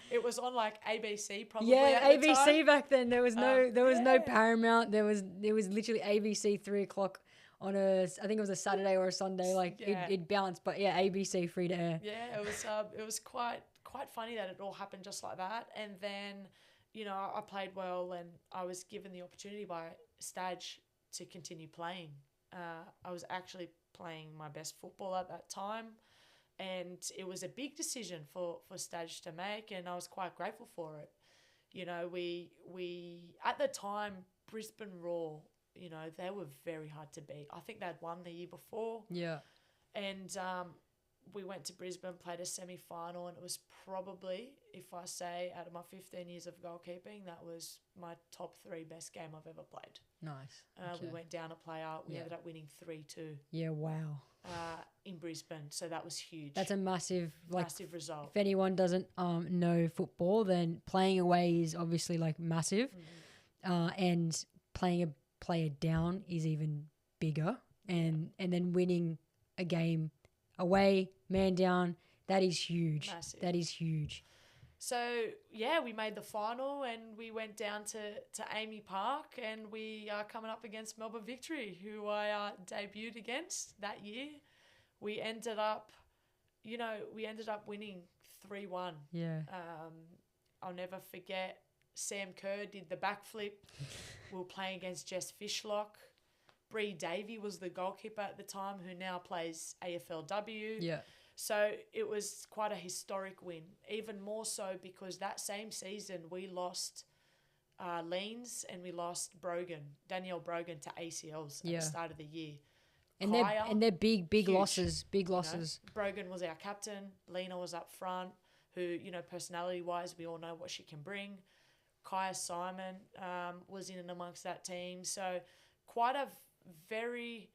It was on like ABC probably. Yeah, at the ABC time. back then. There was no Paramount. It was literally ABC 3:00 on I think it was a Saturday or a Sunday. Like Yeah. it bounced, but yeah, ABC free to air. Yeah, it was quite funny that it all happened just like that. And then, I played well, and I was given the opportunity by Stage to continue playing. I was actually playing my best football at that time, and it was a big decision for Stage to make, and I was quite grateful for it. We at the time, Brisbane Raw, they were very hard to beat. I think they'd won the year before. Yeah. And we went to Brisbane, played a semi-final, and it was probably, if I say, out of my 15 years of goalkeeping, that was my top 3 best game I've ever played. Nice. We went down a player. We ended up winning 3-2. Yeah, wow. In Brisbane, so that was huge. That's a massive result. If anyone doesn't know football, then playing away is obviously massive, and playing a player down is even bigger, and then winning a game away, man down, that is huge. Massive. That is huge. So, we made the final, and we went down to Amy Park, and we are coming up against Melbourne Victory, who I debuted against that year. We ended up winning 3-1. Yeah. I'll never forget, Sam Kerr did the backflip. We were playing against Jess Fishlock. Bree Davey was the goalkeeper at the time, who now plays AFLW. Yeah. So it was quite a historic win, even more so because that same season we lost Leans and we lost Danielle Brogan to ACLs at the start of the year. And they're big huge, losses. Brogan was our captain. Lena was up front, who, personality-wise, we all know what she can bring. Kaya Simon was in and amongst that team. So quite a very,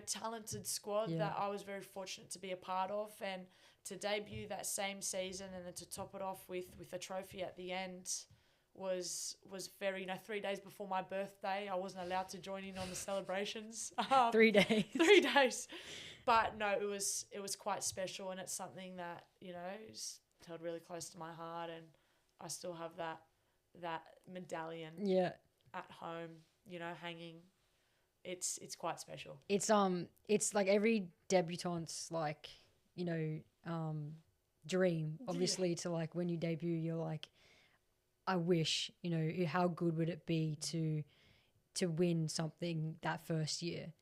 talented squad that I was very fortunate to be a part of, and to debut that same season and then to top it off with a trophy at the end was very, 3 days before my birthday. I wasn't allowed to join in on the celebrations. 3 days. 3 days. But no, it was quite special, and it's something that, is held really close to my heart, and I still have that medallion at home, hanging. It's quite special. It's like every debutante's dream, obviously, to when you debut, you're like, I wish, how good would it be to win something that first year.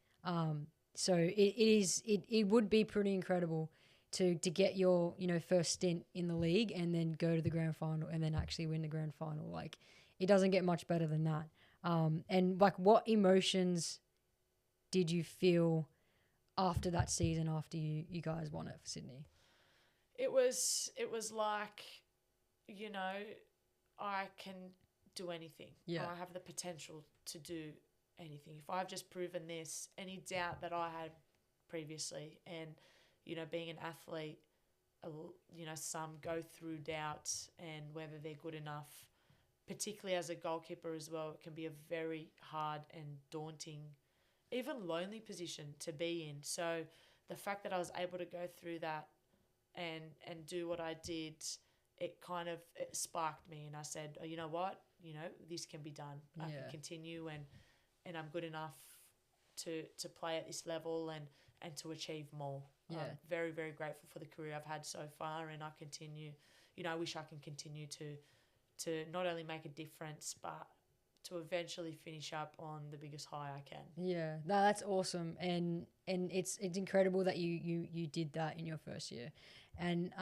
So it would be pretty incredible to get your, first stint in the league and then go to the grand final and then actually win the grand final. Like, it doesn't get much better than that. And what emotions did you feel after that season, after you guys won it for Sydney? It was like, I can do anything. Yeah. I have the potential to do anything. If I've just proven this, any doubt that I had previously, and, being an athlete, some go through doubts and whether they're good enough, particularly as a goalkeeper as well. It can be a very hard and daunting, even lonely position to be in. So the fact that I was able to go through that and do what I did, it sparked me, and I said, oh, you know what, this can be done. I can continue, and I'm good enough to play at this level and to achieve more. Yeah. I'm very, very grateful for the career I've had so far, and I continue, I wish I can continue to not only make a difference, but to eventually finish up on the biggest high I can. Yeah, no, that's awesome, and it's incredible that you did that in your first year, and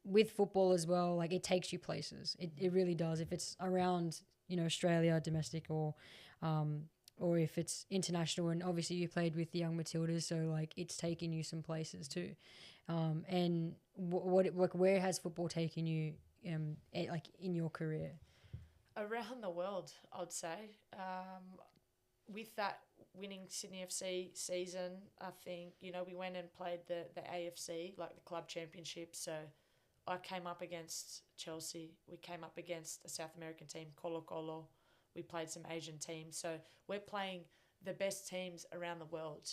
with football as well, it takes you places. It really does. If it's around Australia, domestic, or if it's international, and obviously you played with the Young Matildas, so it's taken you some places too. And where has football taken you in your career? Around the world, I'd say. With that winning Sydney FC season, I think, we went and played the AFC, the club championship. So I came up against Chelsea. We came up against a South American team, Colo Colo. We played some Asian teams. So we're playing the best teams around the world.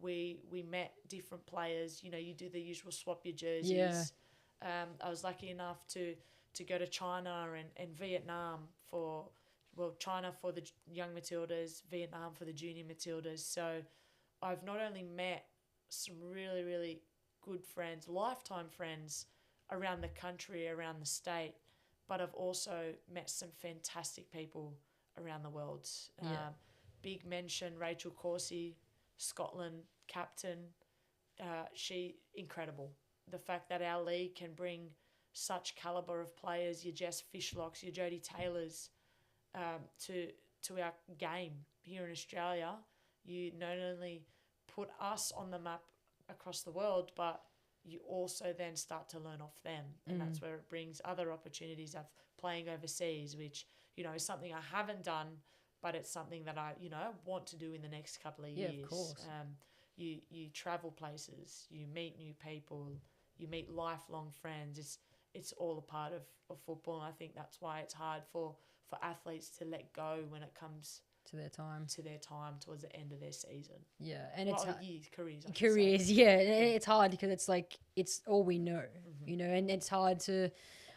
We met different players. You do the usual swap your jerseys. Yeah. I was lucky enough to go to China and Vietnam for China for the young Matildas, Vietnam for the junior Matildas. So I've not only met some really, really good friends, lifetime friends around the country, around the state, but I've also met some fantastic people around the world. Yeah. Big mention, Rachel Corsie, Scotland captain. She incredible. The fact that our league can bring such calibre of players, your Jess Fishlocks, your Jodie Taylors, to our game here in Australia, you not only put us on the map across the world, but you also then start to learn off them. And that's where it brings other opportunities of playing overseas, which, is something I haven't done, but it's something that I, want to do in the next couple of years. Yeah, of course. You travel places, you meet new people, you meet lifelong friends. It's all a part of football, and I think that's why it's hard for athletes to let go when it comes to their time towards the end of their season. Yeah, and it's careers. Yeah, it's hard because it's like it's all we know, and it's hard to.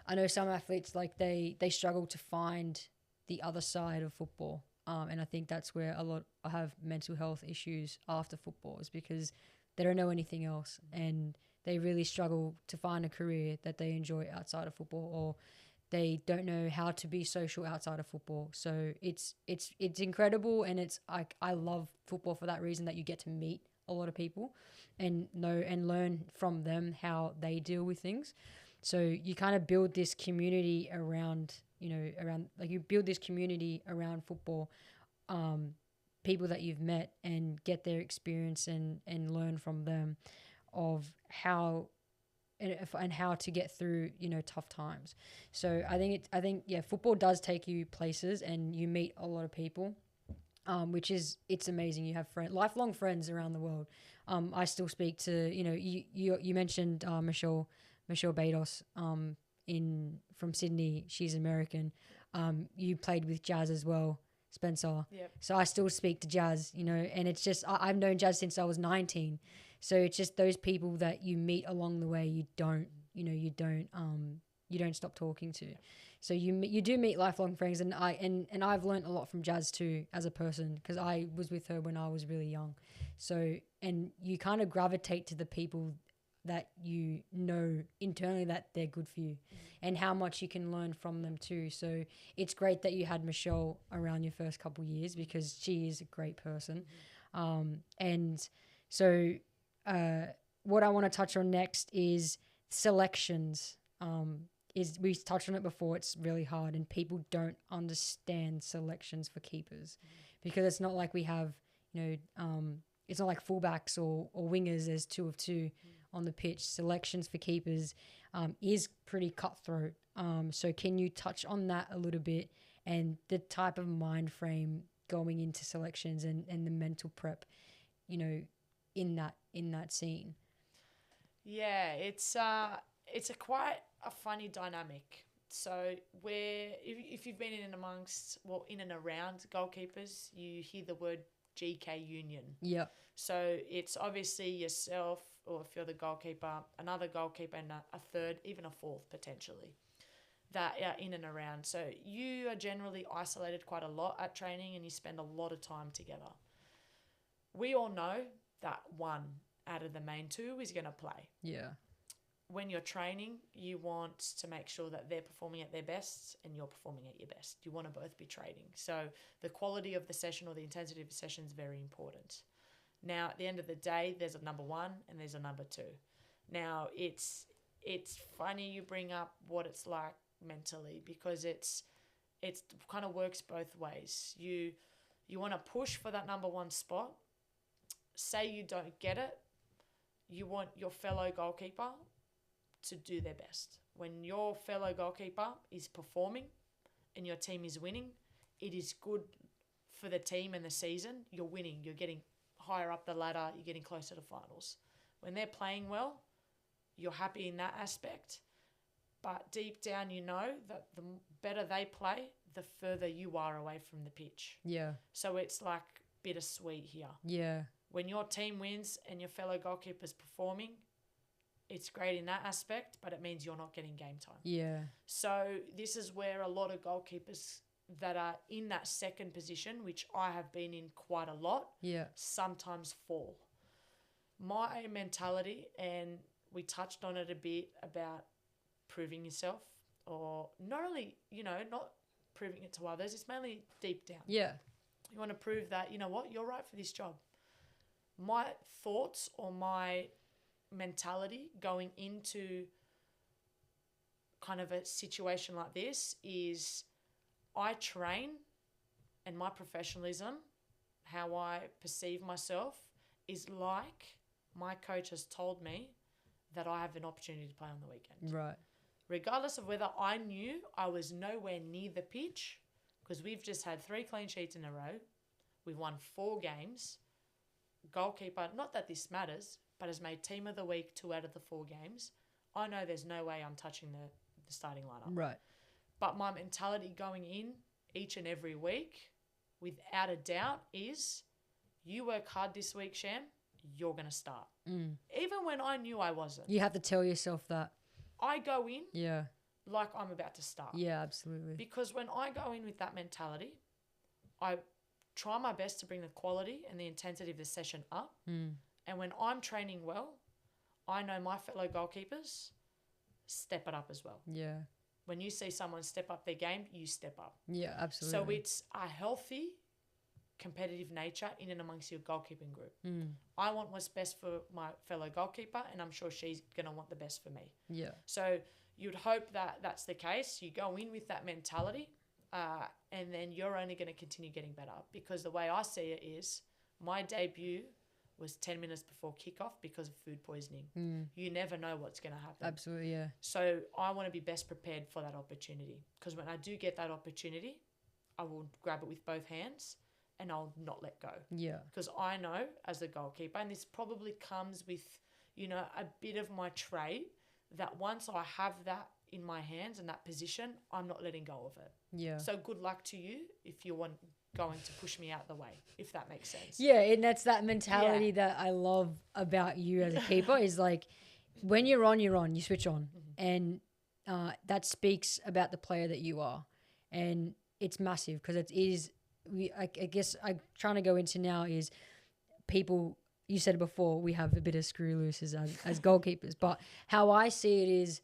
I know some athletes like they struggle to find the other side of football, and I think that's where a lot have mental health issues after football is because they don't know anything else and they really struggle to find a career that they enjoy outside of football, or they don't know how to be social outside of football. So it's incredible, and it's I love football for that reason, that you get to meet a lot of people and know and learn from them how they deal with things. So you kind of build this community around you build this community around football, people that you've met, and get their experience and learn from them of how and how to get through tough times. So I think football does take you places and you meet a lot of people, which is it's amazing. You have lifelong friends around the world. I still speak to you mentioned Michelle Bados from Sydney. She's American. You played with Jazz as well, Spencer. Yep. So I still speak to Jazz, and it's just I've known Jazz since I was 19. So it's just those people that you meet along the way. You don't stop talking to. So you do meet lifelong friends, and I've learned a lot from Jazz too as a person, because I was with her when I was really young. So and you kind of gravitate to the people that you know internally that they're good for you, and how much you can learn from them too. So it's great that you had Michelle around your first couple of years, because she is a great person. And so what I want to touch on next is selections. We touched on it before. It's really hard, and people don't understand selections for keepers, because it's not like we have, it's not like fullbacks or wingers. There's two of two on the pitch. Selections for keepers is pretty cutthroat. So can you touch on that a little bit, and the type of mind frame going into selections and the mental prep, in that scene? Yeah, it's a quite a funny dynamic. So if you've been in and around goalkeepers, you hear the word GK union. Yeah. So it's obviously yourself, or if you're the goalkeeper, another goalkeeper, and a third, even a fourth potentially, that are in and around. So you are generally isolated quite a lot at training, and you spend a lot of time together. We all know that one out of the main two is going to play. Yeah. When you're training, you want to make sure that they're performing at their best and you're performing at your best. You want to both be trading. So the quality of the session or the intensity of the session is very important. Now, at the end of the day, there's a number one and there's a number two. Now, it's funny you bring up what it's like mentally, because it's kind of works both ways. You want to push for that number one spot. Say you don't get it, you want your fellow goalkeeper to do their best. When your fellow goalkeeper is performing and your team is winning, it is good for the team and the season. You're winning. You're getting higher up the ladder. You're getting closer to finals. When they're playing well, you're happy in that aspect. But deep down, you know that the better they play, the further you are away from the pitch. Yeah. So it's like bittersweet here. Yeah. When your team wins and your fellow goalkeeper's performing, it's great in that aspect, but it means you're not getting game time. Yeah. So this is where a lot of goalkeepers that are in that second position, which I have been in quite a lot, sometimes fall. My mentality, and we touched on it a bit about proving yourself, or not only, not proving it to others, it's mainly deep down. Yeah. You want to prove that, you know what, you're right for this job. My thoughts or my mentality going into kind of a situation like this is I train, and my professionalism, how I perceive myself, is like my coach has told me that I have an opportunity to play on the weekend. Right. Regardless of whether I knew I was nowhere near the pitch, because we've just had 3 clean sheets in a row. We've won 4 games. Goalkeeper, not that this matters, but has made team of the week 2 out of the 4 games. I know there's no way I'm touching the starting lineup. Right. But my mentality going in each and every week, without a doubt, is you work hard this week, Sham, you're going to start. Even when I knew I wasn't. You have to tell yourself that. I go in Yeah. like I'm about to start. Yeah, absolutely. Because when I go in with that mentality, I try my best to bring the quality and the intensity of the session up. And when I'm training well, I know my fellow goalkeepers step it up as well. Yeah. When you see someone step up their game, you step up. Yeah, absolutely. So it's a healthy, competitive nature in and amongst your goalkeeping group. I want what's best for my fellow goalkeeper, and I'm sure she's going to want the best for me. Yeah. So you'd hope that that's the case. You go in with that mentality, and then you're only going to continue getting better. Because the way I see it is my debut was 10 minutes before kickoff because of food poisoning. You never know what's going to happen. Absolutely, yeah. So I want to be best prepared for that opportunity, because when I do get that opportunity, I will grab it with both hands and I'll not let go. Yeah. Because I know as a goalkeeper, and this probably comes with, a bit of my trait, that once I have that in my hands and that position, I'm not letting go of it. Yeah. So good luck to you if you're going to push me out the way, if that makes sense. Yeah, and that's that mentality that I love about you as a keeper is like when you're on, you switch on. And that speaks about the player that you are. And it's massive because it is, I guess I'm trying to go into now is people, you said it before, we have a bit of screw looses as goalkeepers. But how I see it is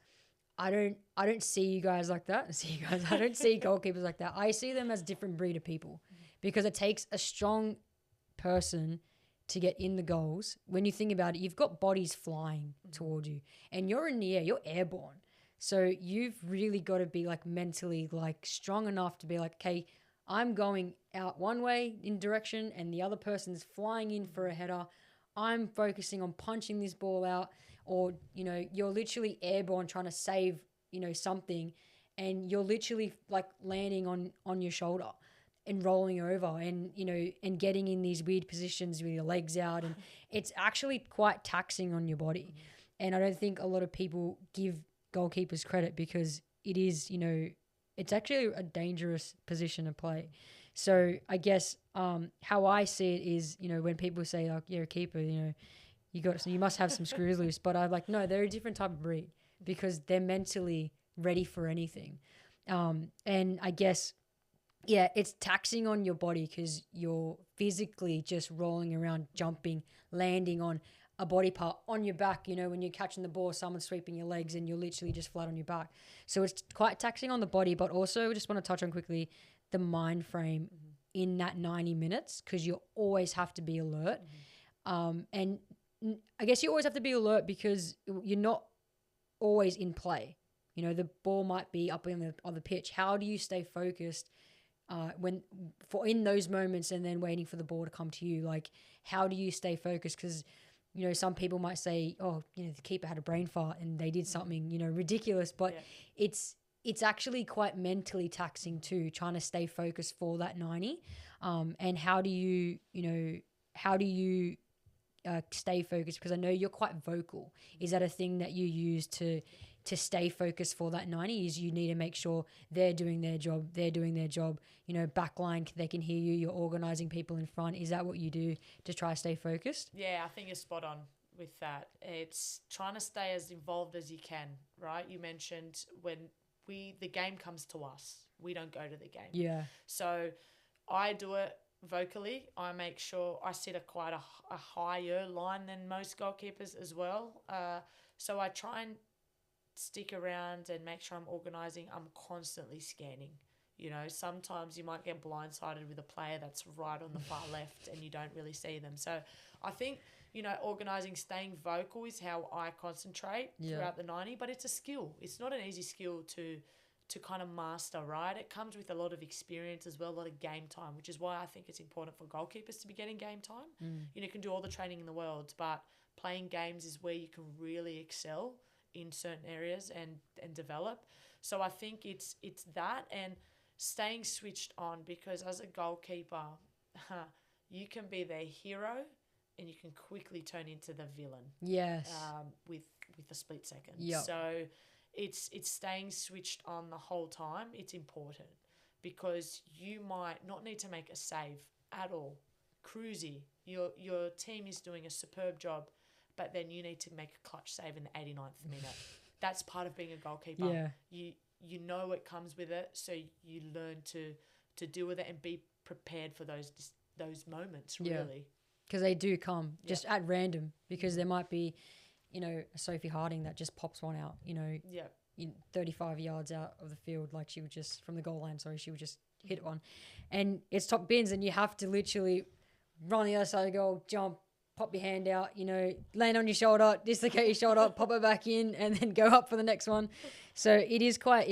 I don't see you guys like that. I don't see goalkeepers like that. I see them as different breed of people because it takes a strong person to get in the goals. When you think about it, you've got bodies flying towards you and you're in the air, you're airborne. So you've really got to be like mentally like strong enough to be like, okay, I'm going out one way in direction and the other person's flying in for a header. I'm focusing on punching this ball out. Or, you're literally airborne trying to save, something and you're literally like landing on your shoulder and rolling over and, and getting in these weird positions with your legs out. And it's actually quite taxing on your body. And I don't think a lot of people give goalkeepers credit because it is, it's actually a dangerous position to play. So I guess how I see it is, when people say, like, you're a keeper, you must have some screws loose. But I'm like, no, they're a different type of breed because they're mentally ready for anything. And I guess, yeah, it's taxing on your body because you're physically just rolling around, jumping, landing on a body part on your back. When you're catching the ball, someone's sweeping your legs and you're literally just flat on your back. So it's quite taxing on the body, but also just want to touch on quickly the mind frame in that 90 minutes because you always have to be alert. And I guess you always have to be alert because you're not always in play. The ball might be up on the pitch. How do you stay focused in those moments and then waiting for the ball to come to you? Like, how do you stay focused? Because, some people might say, oh, the keeper had a brain fart and they did something, ridiculous. But it's actually quite mentally taxing too, trying to stay focused for that 90. And how do you stay focused? Because I know you're quite vocal. Is that a thing that you use to stay focused for that 90? Is you need to make sure they're doing their job, backline, they can hear you, you're organising people in front. Is that what you do to try to stay focused? Yeah, I think you're spot on with that. It's trying to stay as involved as you can, right? You mentioned when the game comes to us. we don't go to the game. Yeah. So I do it vocally. I make sure I sit at quite a higher line than most goalkeepers as well. So I try and stick around and make sure I'm organising. I'm constantly scanning. You know, sometimes you might get blindsided with a player that's right on the far left and you don't really see them. So I think, you know, organising, staying vocal is how I concentrate throughout the 90, but it's a skill. It's not an easy skill to kind of master, right? It comes with a lot of experience as well, a lot of game time, which is why I think it's important for goalkeepers to be getting game time. You know, you can do all the training in the world, but playing games is where you can really excel in certain areas and develop. So I think it's that, and staying switched on, because as a goalkeeper, you can be their hero and you can quickly turn into the villain. Yes. With a split second. Yep. So it's staying switched on the whole time. It's important because you might not need to make a save at all. Cruisy. Your team is doing a superb job, but then you need to make a clutch save in the 89th minute. That's part of being a goalkeeper. Yeah. You know it comes with it, so you learn to deal with it and be prepared for those moments, really. Because they do come just at random, because there might be, you know, a Sophie Harding that just pops one out, you know, 35 yards out of the field, like she would just, from the goal line, she would just hit one. And it's top bins, and you have to literally run the other side of the goal, jump, pop your hand out, you know, land on your shoulder, dislocate your shoulder, pop it back in, and then go up for the next one. So it is quite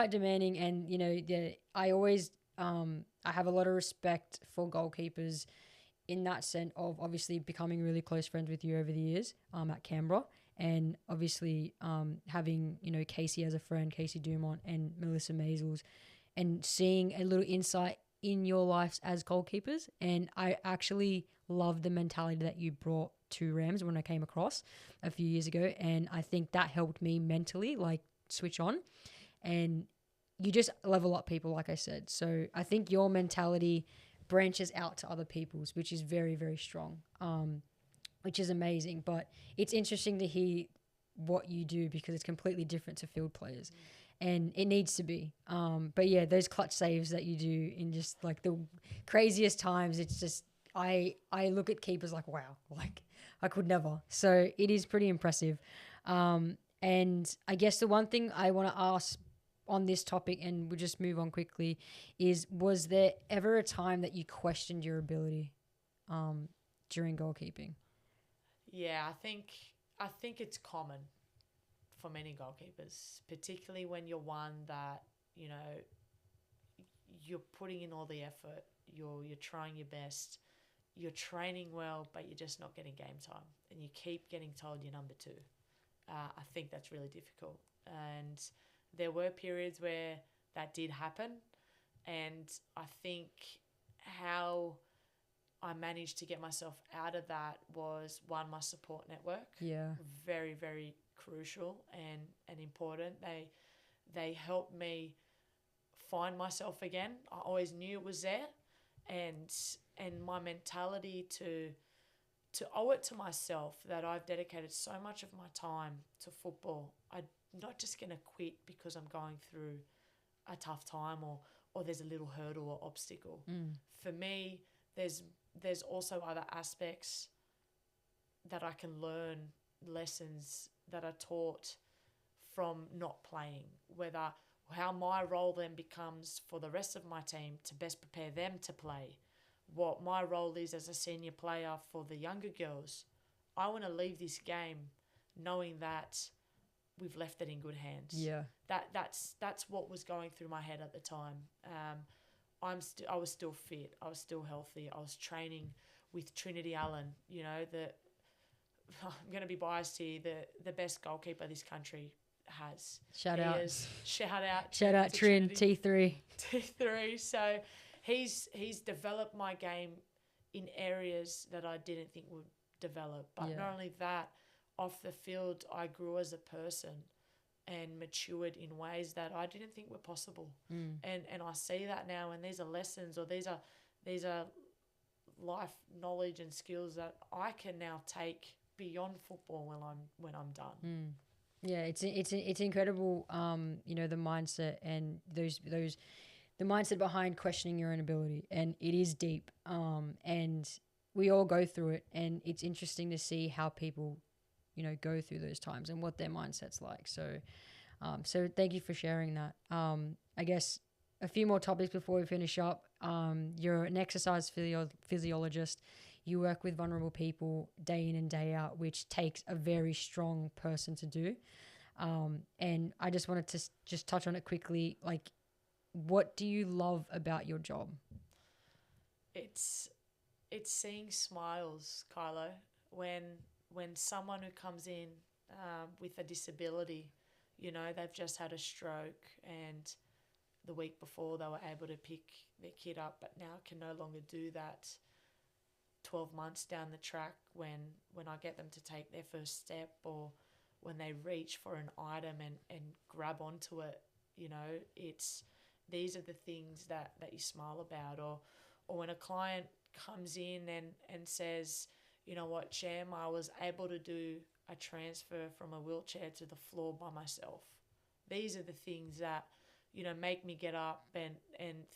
demanding. And, you know, I always, I have a lot of respect for goalkeepers in that sense of obviously becoming really close friends with you over the years at Canberra, and obviously having, you know, Casey as a friend, Casey Dumont and Melissa Maisels, and seeing a little insight in your lives as goalkeepers. And I actually love the mentality that you brought to Rams when I came across a few years ago, and I think that helped me mentally, like, switch on, and you just level up people, like I said. So I think your mentality branches out to other people's, which is very, very strong, which is amazing. But it's interesting to hear what you do, because it's completely different to field players, and it needs to be. But yeah, those clutch saves that you do in just like the craziest times, it's just, I look at keepers like, wow, like I could never. So it is pretty impressive. And I guess the one thing I want to ask on this topic, and we'll just move on quickly, is, was there ever a time that you questioned your ability during goalkeeping? Yeah, I think it's common for many goalkeepers, particularly when you're one that, you know, you're putting in all the effort, you're trying your best, you're training well, but you're just not getting game time, and you keep getting told you're number two. I think that's really difficult. And there were periods where that did happen, and I think how I managed to get myself out of that was, one, my support network. Yeah. Very, very crucial and important. They helped me find myself again. I always knew it was there, and my mentality to owe it to myself that I've dedicated so much of my time to football. I'm not just going to quit because I'm going through a tough time or there's a little hurdle or obstacle. For me, there's also other aspects that I can learn, lessons that are taught from not playing, whether how my role then becomes for the rest of my team to best prepare them to play, what my role is as a senior player for the younger girls. I want to leave this game knowing that we've left it in good hands. Yeah. That's what was going through my head at the time. I was still fit. I was still healthy. I was training with Trinity Allen, you know, I'm going to be biased here, the best goalkeeper this country has. Shout out Trin, T3. T3. So he's developed my game in areas that I didn't think would develop. But not only that, off the field, I grew as a person and matured in ways that I didn't think were possible. And I see that now, and these are lessons, or these are life knowledge and skills that I can now take beyond football when I'm done. Yeah, it's incredible. You know, the mindset and those the mindset behind questioning your own ability, and it is deep. And we all go through it, and it's interesting to see how people, go through those times and what their mindset's like. So thank you for sharing that. I guess a few more topics before we finish up. You're an exercise physiologist. You work with vulnerable people day in and day out, which takes a very strong person to do. And I just wanted to just touch on it quickly. Like, what do you love about your job? It's seeing smiles, Kylo, when someone who comes in with a disability, they've just had a stroke, and the week before they were able to pick their kid up, but now can no longer do that. 12 months down the track, when I get them to take their first step, or when they reach for an item and grab onto it, it's these are the things that you smile about. Or when a client comes in and says, you know what, Sham, I was able to do a transfer from a wheelchair to the floor by myself. These are the things that, make me get up and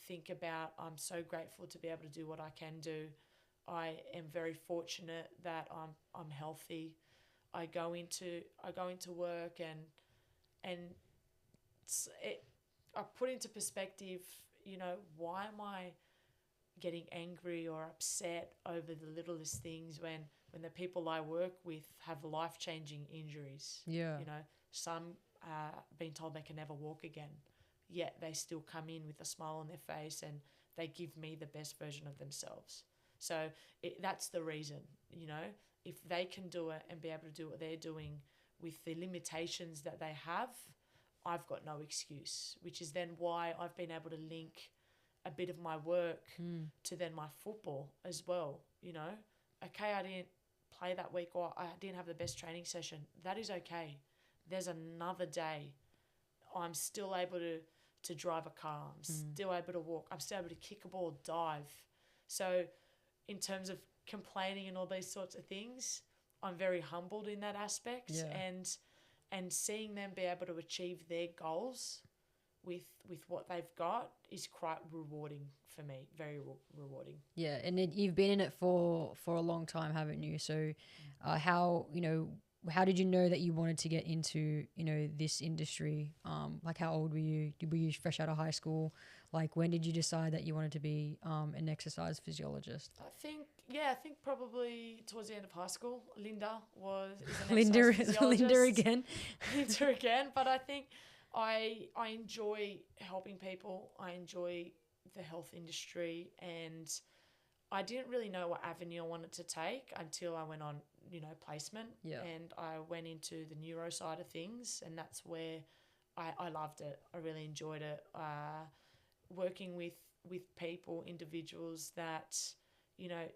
think about, I'm so grateful to be able to do what I can do. I am very fortunate that I'm healthy. I go into work and I put into perspective, why am I getting angry or upset over the littlest things when the people I work with have life-changing injuries. Yeah. Some been told they can never walk again, yet they still come in with a smile on their face and they give me the best version of themselves. So that's the reason, if they can do it and be able to do what they're doing with the limitations that they have, I've got no excuse, which is then why I've been able to link a bit of my work to then my football as well. Okay, I didn't play that week, or I didn't have the best training session. That is okay. There's another day. I'm still able to drive a car. I'm still able to walk. I'm still able to kick a ball, dive. So in terms of complaining and all these sorts of things, I'm very humbled in that aspect. Yeah. And seeing them be able to achieve their goals with what they've got is quite rewarding for me, very rewarding. Yeah, and you've been in it for a long time, haven't you? So how did you know that you wanted to get into, this industry? Like, how old were you? Were you fresh out of high school? Like, when did you decide that you wanted to be an exercise physiologist? I think probably towards the end of high school. Linda is an Linda, exercise physiologist. Linda again. Linda again. But I think I enjoy helping people. I enjoy the health industry, and I didn't really know what avenue I wanted to take until I went on, placement. Yeah. And I went into the neuro side of things, and that's where I loved it. I really enjoyed it. Working with people, individuals that,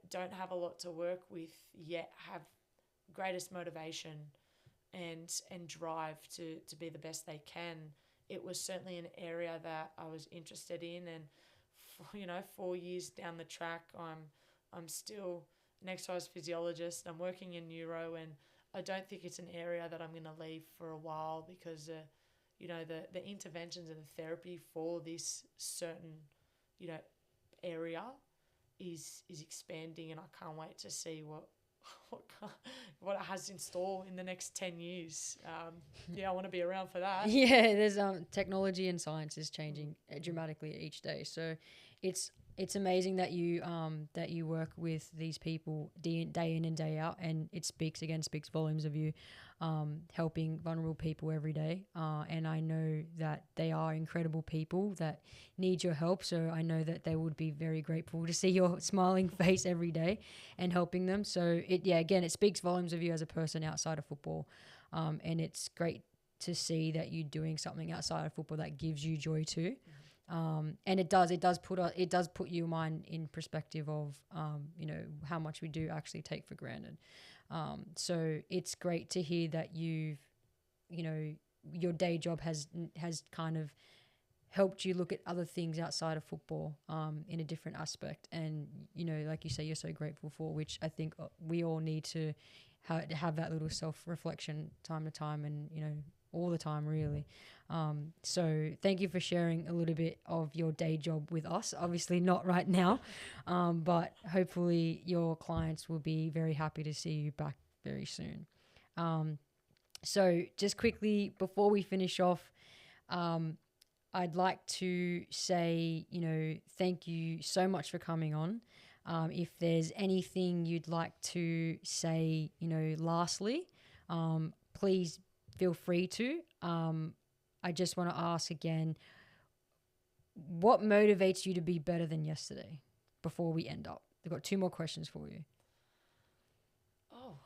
don't have a lot to work with, yet have greatest motivation and drive to be the best they can. It was certainly an area that I was interested in, and 4 years down the track, I'm still an exercise physiologist. I'm working in neuro, and I don't think it's an area that I'm going to leave for a while, because the interventions and the therapy for this certain area is expanding, and I can't wait to see what it has in store in the next 10 years. I want to be around for that. Yeah, there's technology and science is changing dramatically each day. So it's amazing that you work with these people day in and day out, and it speaks volumes of you helping vulnerable people every day. And I know that they are incredible people that need your help. So I know that they would be very grateful to see your smiling face every day and helping them. So it speaks volumes of you as a person outside of football. And it's great to see that you're doing something outside of football that gives you joy too. And it does put your mind in perspective of how much we do actually take for granted. So it's great to hear that your day job has kind of helped you look at other things outside of football in a different aspect, and like you say, you're so grateful for, which I think we all need to have that little self-reflection time to time, and all the time, really. So thank you for sharing a little bit of your day job with us. Obviously not right now, but hopefully your clients will be very happy to see you back very soon. So just quickly before we finish off, I'd like to say, thank you so much for coming on. If there's anything you'd like to say, lastly, please feel free to. I just want to ask again, what motivates you to be better than yesterday before we end up? We've got 2 more questions for you.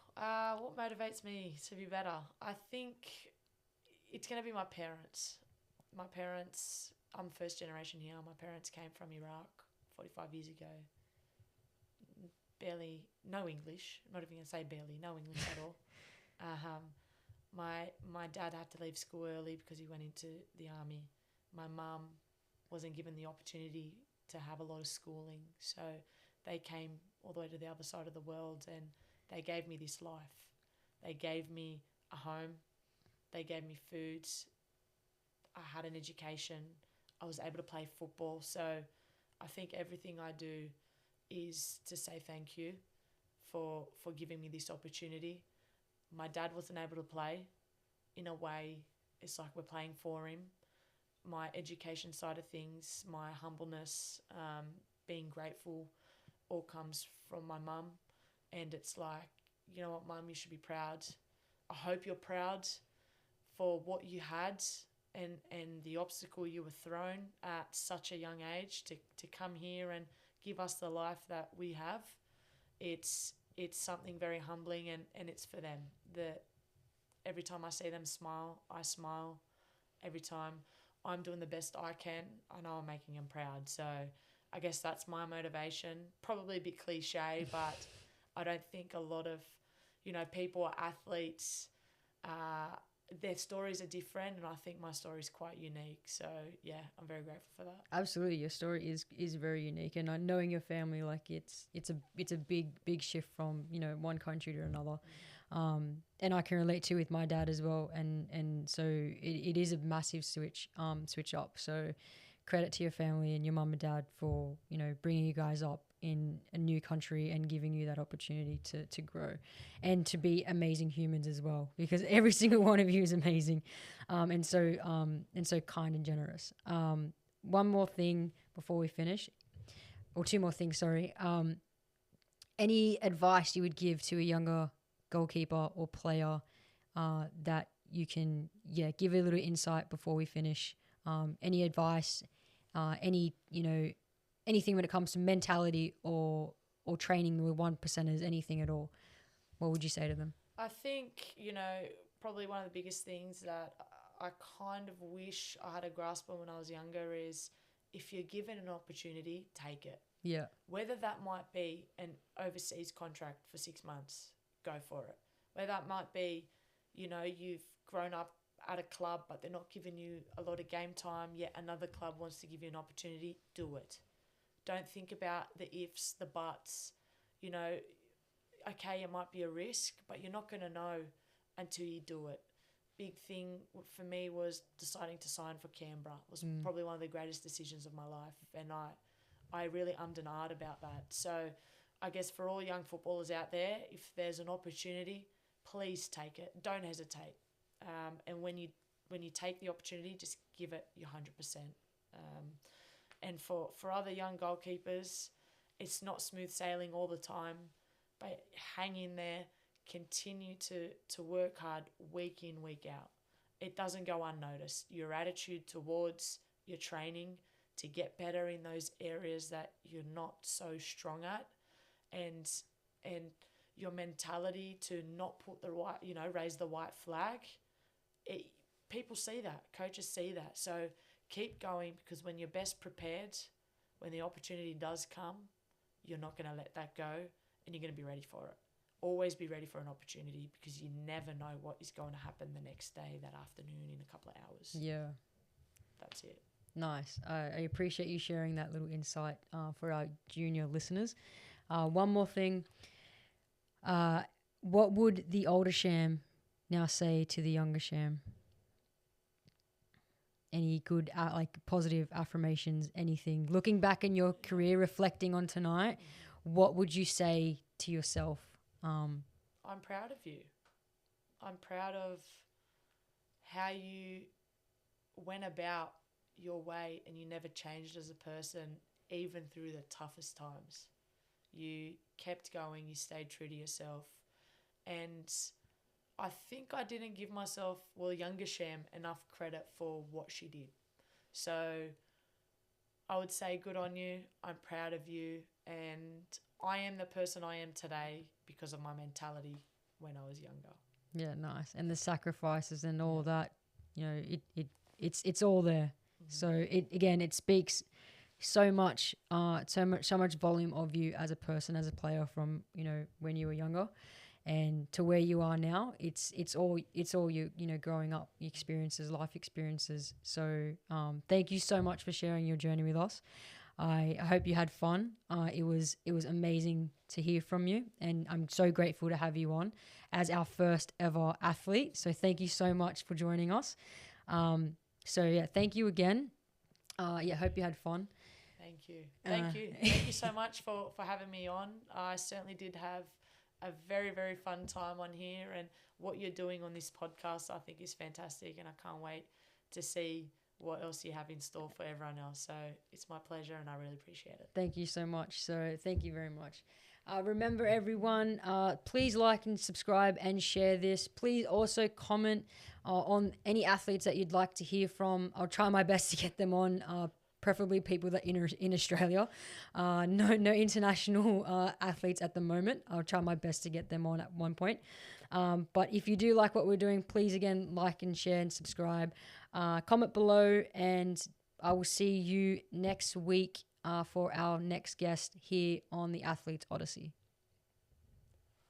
What motivates me to be better? I think it's going to be my parents. My parents, I'm first generation here. My parents came from Iraq 45 years ago. Barely, no English. I'm not even going to say barely, no English at all. My dad had to leave school early because he went into the army. My mum wasn't given the opportunity to have a lot of schooling. So they came all the way to the other side of the world and they gave me this life. They gave me a home. They gave me food. I had an education. I was able to play football. So I think everything I do is to say thank you for giving me this opportunity. My dad wasn't able to play. In a way, it's like we're playing for him. My education side of things, my humbleness, being grateful, all comes from my mum. And it's like, you know what, Mum, you should be proud. I hope you're proud for what you had and the obstacle you were thrown at such a young age to come here and give us the life that we have. It's something very humbling and it's for them. Every time I see them smile, I smile. Every time I'm doing the best I can, I know I'm making them proud. So I guess that's my motivation. Probably a bit cliche, but I don't think a lot of, people or athletes, their stories are different, and I think my story is quite unique. So yeah, I'm very grateful for that. Absolutely, your story is very unique, and knowing your family, like it's a big shift from one country to another. And I can relate to with my dad as well, and so it is a massive switch up. So credit to your family and your mum and dad for bringing you guys up in a new country and giving you that opportunity to grow and to be amazing humans as well, because every single one of you is amazing, and so kind and generous. One more thing before we finish, or 2 more things, sorry. Any advice you would give to a younger goalkeeper or player that you can give a little insight before we finish? Any advice, anything when it comes to mentality or training with 1%ers, anything at all, what would you say to them? I think, probably one of the biggest things that I kind of wish I had a grasp on when I was younger is if you're given an opportunity, take it. Yeah. Whether that might be an overseas contract for 6 months, go for it. Whether that might be, you've grown up at a club but they're not giving you a lot of game time, yet another club wants to give you an opportunity, do it. Don't think about the ifs, the buts. Okay, it might be a risk, but you're not going to know until you do it. Big thing for me was deciding to sign for Canberra. It was probably one of the greatest decisions of my life, and I really ummed and ahed about that. So I guess for all young footballers out there, if there's an opportunity, please take it. Don't hesitate. And when you take the opportunity, just give it your 100%. And for other young goalkeepers, it's not smooth sailing all the time, but hang in there, continue to work hard week in, week out. It doesn't go unnoticed. Your attitude towards your training to get better in those areas that you're not so strong at, and your mentality to not put the right, raise the white flag. People see that, coaches see that. So keep going, because when you're best prepared, when the opportunity does come, you're not going to let that go and you're going to be ready for it. Always be ready for an opportunity, because you never know what is going to happen the next day, that afternoon, in a couple of hours. Yeah. That's it. Nice. I appreciate you sharing that little insight for our junior listeners. One more thing. What would the older Sham now say to the younger Sham? any good, like positive affirmations, anything. Looking back in your career, reflecting on tonight, what would you say to yourself? I'm proud of you. I'm proud of how you went about your way and you never changed as a person, even through the toughest times. You kept going, you stayed true to yourself. And I think I didn't give myself, younger Sham, enough credit for what she did. So I would say good on you. I'm proud of you. And I am the person I am today because of my mentality when I was younger. Yeah, nice. And the sacrifices and all that, it's all there. Mm-hmm. So it speaks so much volume of you as a person, as a player from, when you were younger and to where you are now. It's all you, growing up experiences, life experiences. So thank you so much for sharing your journey with us. I hope you had fun. It was amazing to hear from you, and I'm so grateful to have you on as our first ever athlete. So thank you so much for joining us. Thank you again. Hope you had fun. Thank you. Thank you so much for having me on. I certainly did have a very, very fun time on here, and what you're doing on this podcast I think is fantastic, and I can't wait to see what else you have in store for everyone else. So it's my pleasure and I really appreciate it. Thank you so much. So thank you very much. Remember everyone, please like and subscribe and share this. Please also comment on any athletes that you'd like to hear from. I'll try my best to get them on, preferably people that in Australia. No international athletes at the moment. I'll try my best to get them on at one point. But if you do like what we're doing, please again like and share and subscribe. Comment below, and I will see you next week for our next guest here on the Athletes Odyssey.